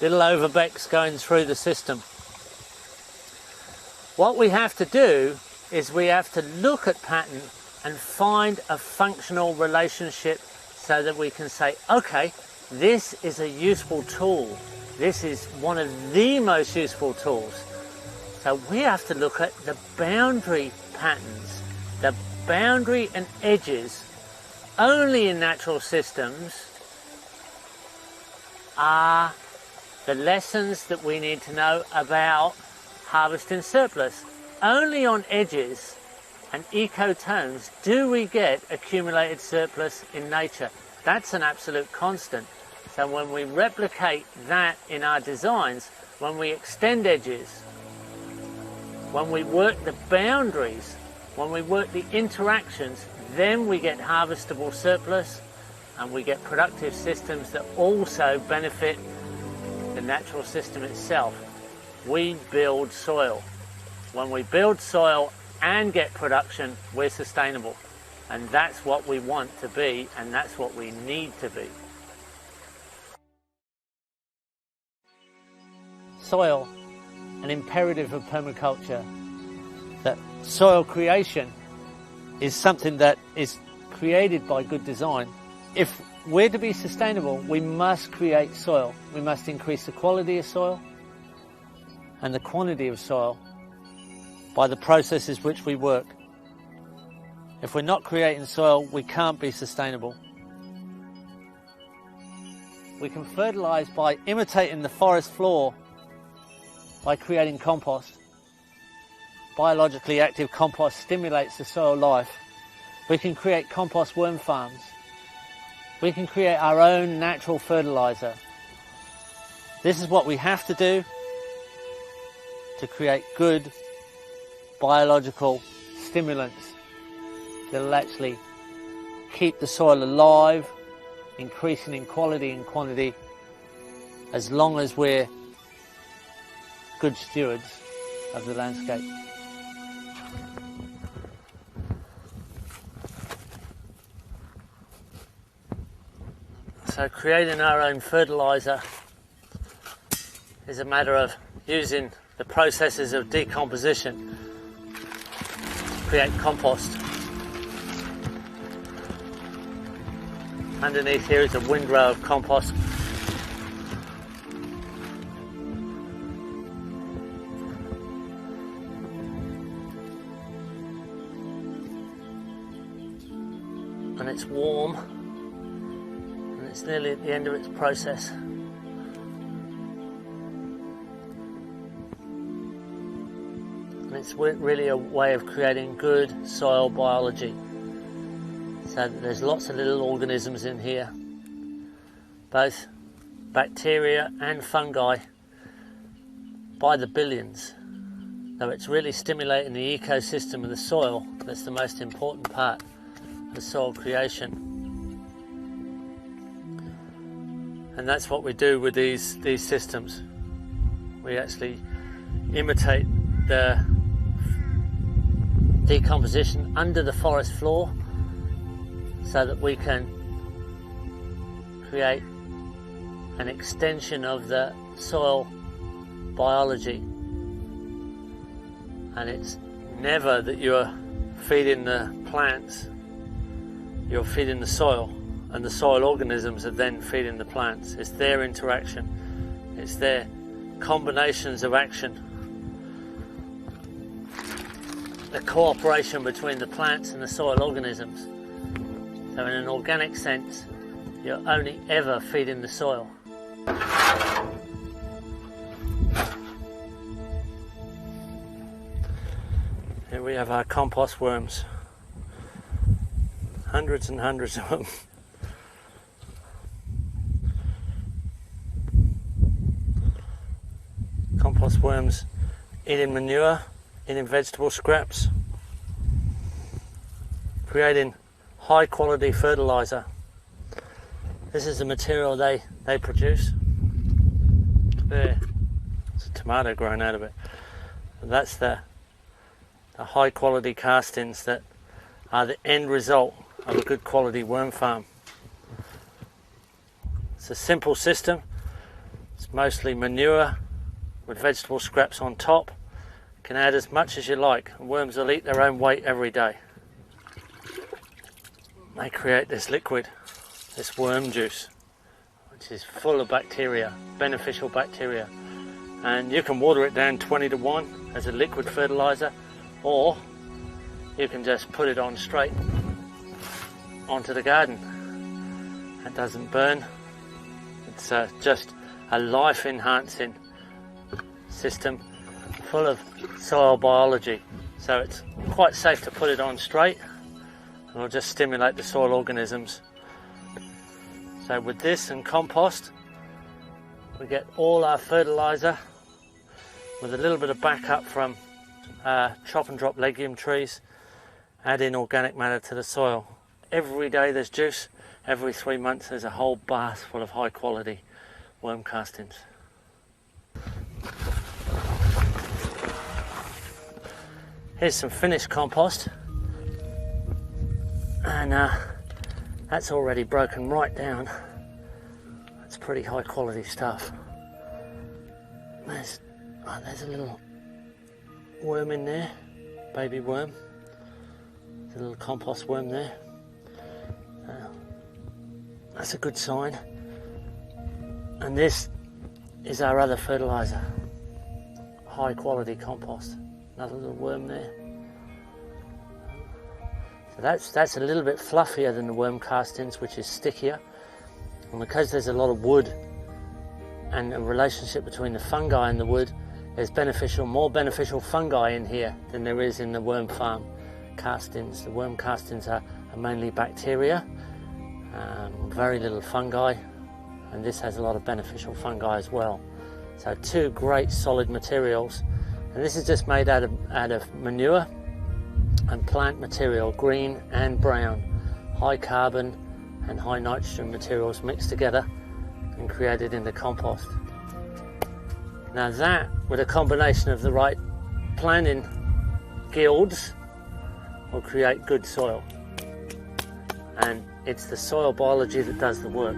Little overbecks going through the system. What we have to do is we have to look at pattern and find a functional relationship so that we can say, okay, this is a useful tool. This is one of the most useful tools. So we have to look at the boundary patterns, the boundary and edges. Only in natural systems are the lessons that we need to know about harvesting surplus. Only on edges and ecotones do we get accumulated surplus in nature. That's an absolute constant. So when we replicate that in our designs, when we extend edges, when we work the boundaries, when we work the interactions, then we get harvestable surplus and we get productive systems that also benefit the natural system itself. We build soil. When we build soil and get production, we're sustainable. And that's what we want to be, and that's what we need to be. Soil, an imperative of permaculture, that soil creation is something that is created by good design. If we're to be sustainable, we must create soil. We must increase the quality of soil and the quantity of soil by the processes which we work. If we're not creating soil, we can't be sustainable. We can fertilise by imitating the forest floor, by creating compost. Biologically active compost stimulates the soil life. We can create compost worm farms. We can create our own natural fertiliser. This is what we have to do to create good biological stimulants that will actually keep the soil alive, increasing in quality and quantity, as long as we're good stewards of the landscape. So creating our own fertiliser is a matter of using the processes of decomposition to create compost. Underneath here is a windrow of compost. And it's warm, and it's nearly at the end of its process. And it's really a way of creating good soil biology. So there's lots of little organisms in here, both bacteria and fungi, by the billions. So it's really stimulating the ecosystem of the soil. That's the most important part. The soil creation, and that's what we do with these systems. We actually imitate the decomposition under the forest floor so that we can create an extension of the soil biology. And it's never that you're feeding the plants, you're feeding the soil, and the soil organisms are then feeding the plants. It's their interaction, it's their combinations of action, the cooperation between the plants and the soil organisms. So in an organic sense, you're only ever feeding the soil. Here we have our compost worms. Hundreds and hundreds of them. Compost worms eating manure, eating vegetable scraps, creating high quality fertilizer. This is the material they produce. There's a tomato growing out of it. And that's the high quality castings that are the end result of a good quality worm farm. It's a simple system. It's mostly manure with vegetable scraps on top. You can add as much as you like. Worms will eat their own weight every day. They create this liquid, this worm juice, which is full of bacteria, beneficial bacteria. And you can water it down 20-1 as a liquid fertilizer, or you can just put it on straight onto the garden. It doesn't burn. It's just a life-enhancing system full of soil biology. So it's quite safe to put it on straight, and it'll just stimulate the soil organisms. So with this and compost, we get all our fertilizer with a little bit of backup from chop and drop legume trees, add in organic matter to the soil. Every day there's juice, every 3 months there's a whole bath full of high quality worm castings. Here's some finished compost, and that's already broken right down. That's pretty high quality stuff. There's a little worm in there, baby worm. There's a little compost worm there. That's a good sign. And this is our other fertilizer, high quality compost. Another little worm there. So that's a little bit fluffier than the worm castings, which is stickier. And because there's a lot of wood and a relationship between the fungi and the wood, there's more beneficial fungi in here than there is in the worm farm castings. The worm castings are mainly bacteria, very little fungi, and this has a lot of beneficial fungi as well. So two great solid materials, and this is just made out of manure and plant material, green and brown, high carbon and high nitrogen materials mixed together and created into compost. Now that, with a combination of the right planting guilds, will create good soil. And it's the soil biology that does the work.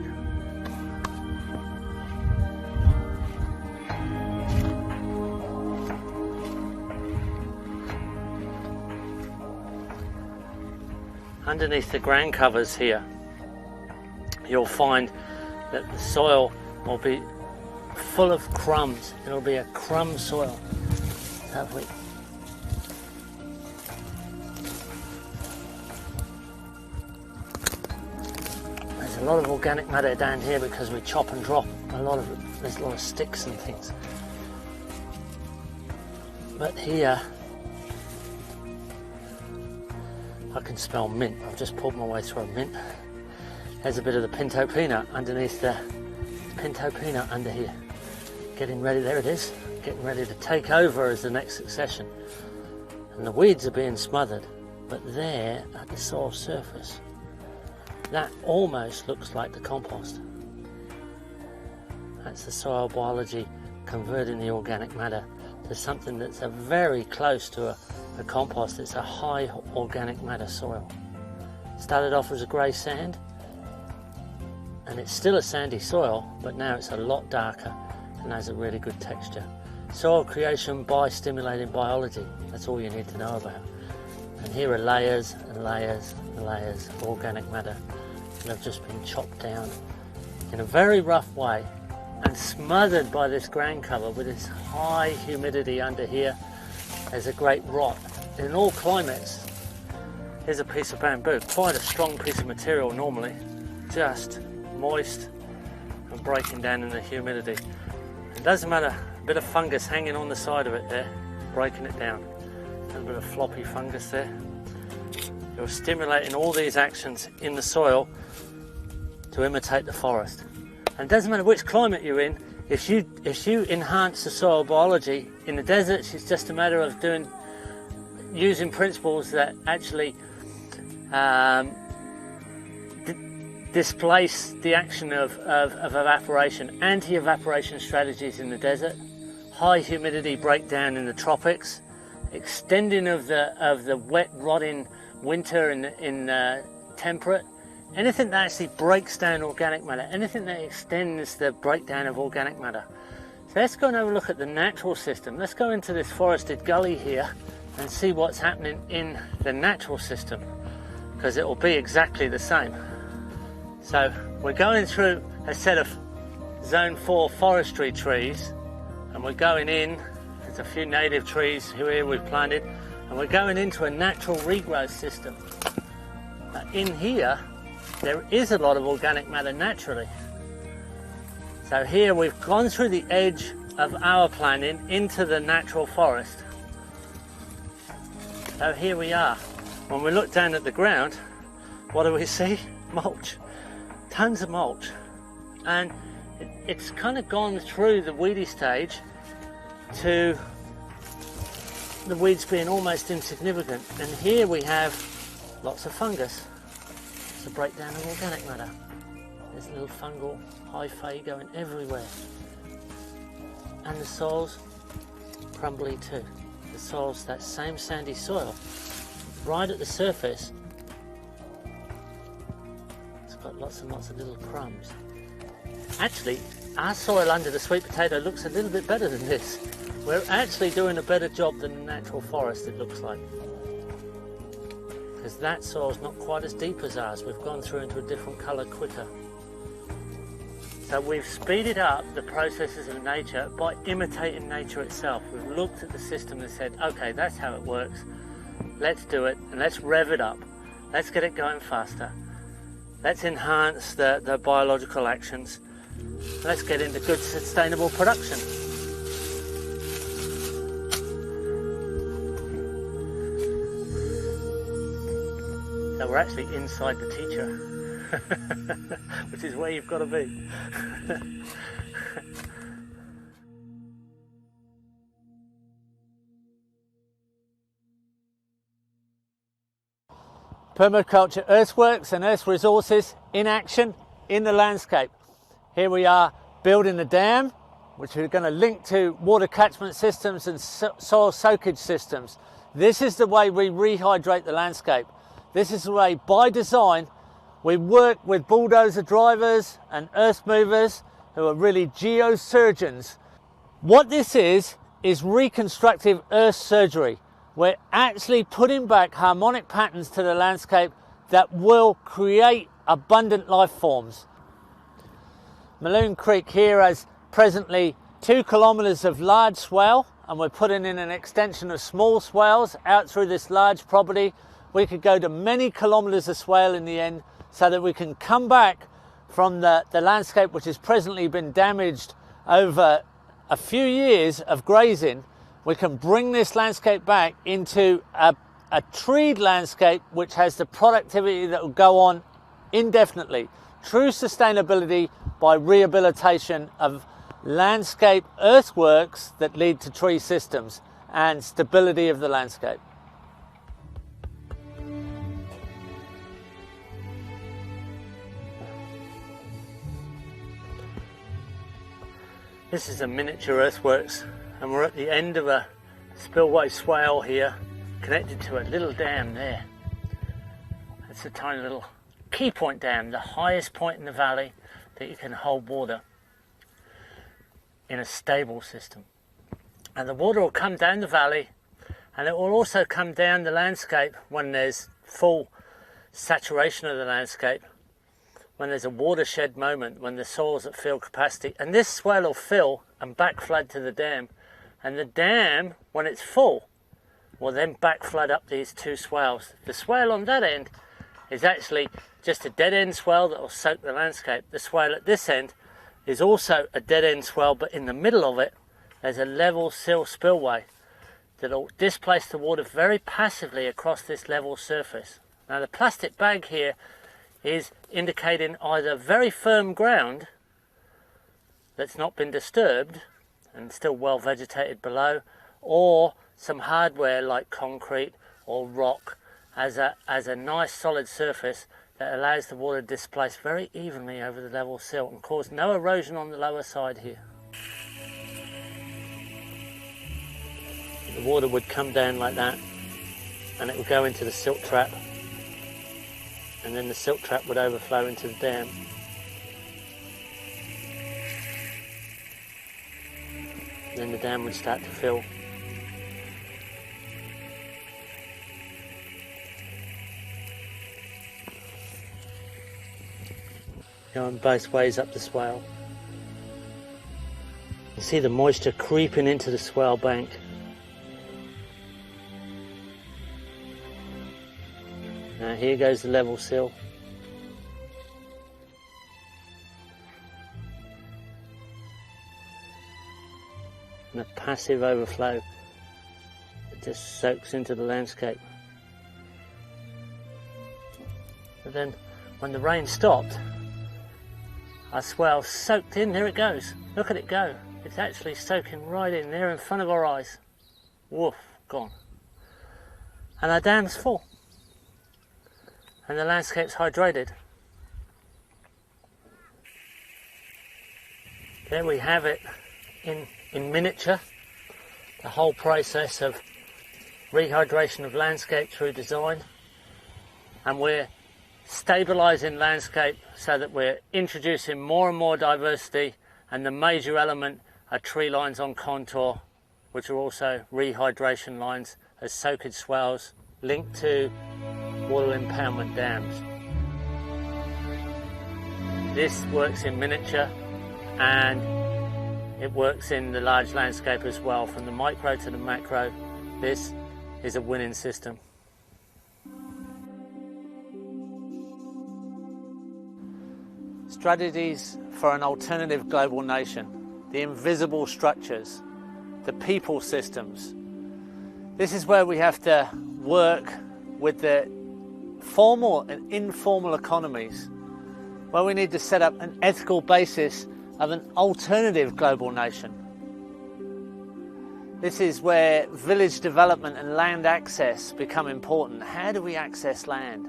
Underneath the ground covers here, you'll find that the soil will be full of crumbs. It'll be a crumb soil. There's a lot of organic matter down here because we chop and drop there's a lot of sticks and things. But here, I can smell mint. I've just pulled my way through a mint. There's a bit of the pinto peanut underneath the pinto peanut under here. Getting ready, there it is, getting ready to take over as the next succession. And the weeds are being smothered, but there at the soil surface, that almost looks like the compost. That's the soil biology converting the organic matter to something that's very close to a compost. It's a high organic matter soil. Started off as a grey sand, and it's still a sandy soil, but now it's a lot darker and has a really good texture. Soil creation by stimulating biology, that's all you need to know about. And here are layers and layers and layers of organic matter that have just been chopped down in a very rough way and smothered by this ground cover with this high humidity under here. There's a great rot. In all climates, here's a piece of bamboo, quite a strong piece of material normally, just moist and breaking down in the humidity. It doesn't matter, a bit of fungus hanging on the side of it there, breaking it down. A little bit of floppy fungus there. You're stimulating all these actions in the soil to imitate the forest. And it doesn't matter which climate you're in, if you enhance the soil biology, in the deserts it's just a matter of using principles that actually displace the action of evaporation, anti-evaporation strategies in the desert, high humidity breakdown in the tropics, extending of the wet, rotting winter in temperate. Anything that actually breaks down organic matter, anything that extends the breakdown of organic matter. So let's go and have a look at the natural system. Let's go into this forested gully here and see what's happening in the natural system, because it will be exactly the same. So we're going through a set of zone 4 forestry trees, and we're going in, there's a few native trees here we've planted, and we're going into a natural regrowth system. Now in here, there is a lot of organic matter naturally. So here we've gone through the edge of our planting into the natural forest. So here we are. When we look down at the ground, what do we see? Mulch. Tons of mulch. And it's kind of gone through the weedy stage to the weeds being almost insignificant. And here we have lots of fungus. It's a breakdown of organic matter. There's little fungal hyphae going everywhere. And the soil's crumbly too. The soil's that same sandy soil, right at the surface. It's got lots and lots of little crumbs. Actually, our soil under the sweet potato looks a little bit better than this. We're actually doing a better job than the natural forest, it looks like. Because that soil's not quite as deep as ours. We've gone through into a different colour quicker. So we've speeded up the processes of nature by imitating nature itself. We've looked at the system and said, okay, that's how it works. Let's do it and let's rev it up. Let's get it going faster. Let's enhance the biological actions. Let's get into good sustainable production. So we're actually inside the teacher, which is where you've got to be. Permaculture earthworks and earth resources in action in the landscape. Here we are building the dam, which we're going to link to water catchment systems and soil soakage systems. This is the way we rehydrate the landscape. This is the way, by design, we work with bulldozer drivers and earth movers who are really geosurgeons. What this is reconstructive earth surgery. We're actually putting back harmonic patterns to the landscape that will create abundant life forms. Maloon Creek here has presently 2 kilometres of large swale, and we're putting in an extension of small swales out through this large property. We could go to many kilometres of swale in the end, so that we can come back from the landscape which has presently been damaged over a few years of grazing. We can bring this landscape back into a treed landscape which has the productivity that will go on indefinitely. True sustainability by rehabilitation of landscape earthworks that lead to tree systems and stability of the landscape. This is a miniature earthworks, and we're at the end of a spillway swale here, connected to a little dam there. It's a tiny little key point dam, the highest point in the valley that you can hold water in a stable system. And the water will come down the valley, and it will also come down the landscape when there's full saturation of the landscape, when there's a watershed moment, when the soil's at field capacity, and this swale will fill and backflood to the dam, and the dam, when it's full, will then backflood up these two swales. The swale on that end is actually just a dead end swale that will soak the landscape. The swale at this end is also a dead end swale, but in the middle of it there's a level sill spillway that will displace the water very passively across this level surface. Now the plastic bag here is indicating either very firm ground that's not been disturbed and still well vegetated below, or some hardware like concrete or rock as a nice solid surface that allows the water to displace very evenly over the level sill and cause no erosion on the lower side here. The water would come down like that, and it would go into the silt trap, and then the silt trap would overflow into the dam. Then the dam would start to fill. Going both ways up the swale. You see the moisture creeping into the swale bank. Now here goes the level sill. And a passive overflow. It just soaks into the landscape. But then when the rain stopped, our swale soaked in. There it goes. Look at it go. It's actually soaking right in there in front of our eyes. Woof, gone. And our dam's full. And the landscape's hydrated. There we have it in miniature, the whole process of rehydration of landscape through design. And we're stabilising landscape so that we're introducing more and more diversity, and the major element are tree lines on contour, which are also rehydration lines as soakage swales linked to water impoundment dams. This works in miniature, and it works in the large landscape as well. From the micro to the macro, this is a winning system. Strategies for an alternative global nation, the invisible structures, the people systems. This is where we have to work with the formal and informal economies, where we need to set up an ethical basis of an alternative global nation. This is where village development and land access become important. How do we access land?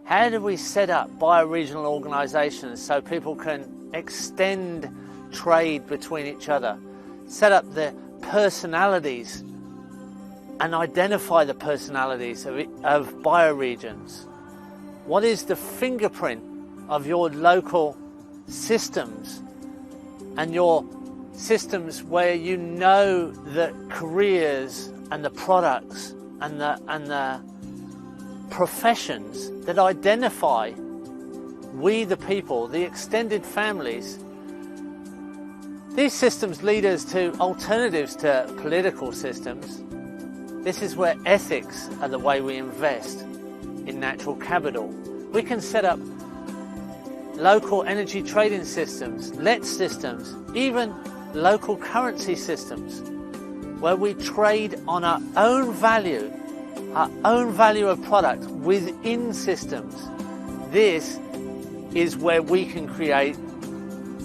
How do we set up bioregional organisations so people can extend trade between each other, set up the personalities and identify the personalities of bioregions? What is the fingerprint of your local systems, and your systems where you know the careers and the products and the professions that identify we the people, the extended families? These systems lead us to alternatives to political systems. This is where ethics are the way we invest in natural capital. We can set up local energy trading systems, let systems, even local currency systems, where we trade on our own value of product within systems. This is where we can create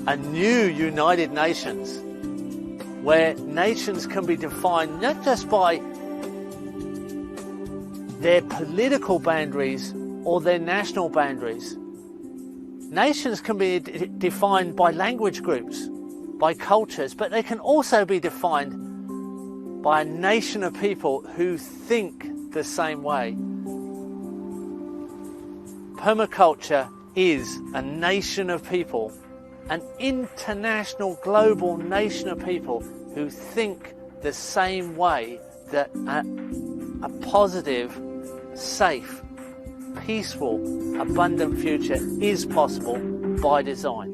a new United Nations, where nations can be defined not just by their political boundaries or their national boundaries. Nations can be defined by language groups, by cultures, but they can also be defined by a nation of people who think the same way. Permaculture is a nation of people, an international global nation of people who think the same way, that a positive, safe, peaceful, abundant future is possible by design.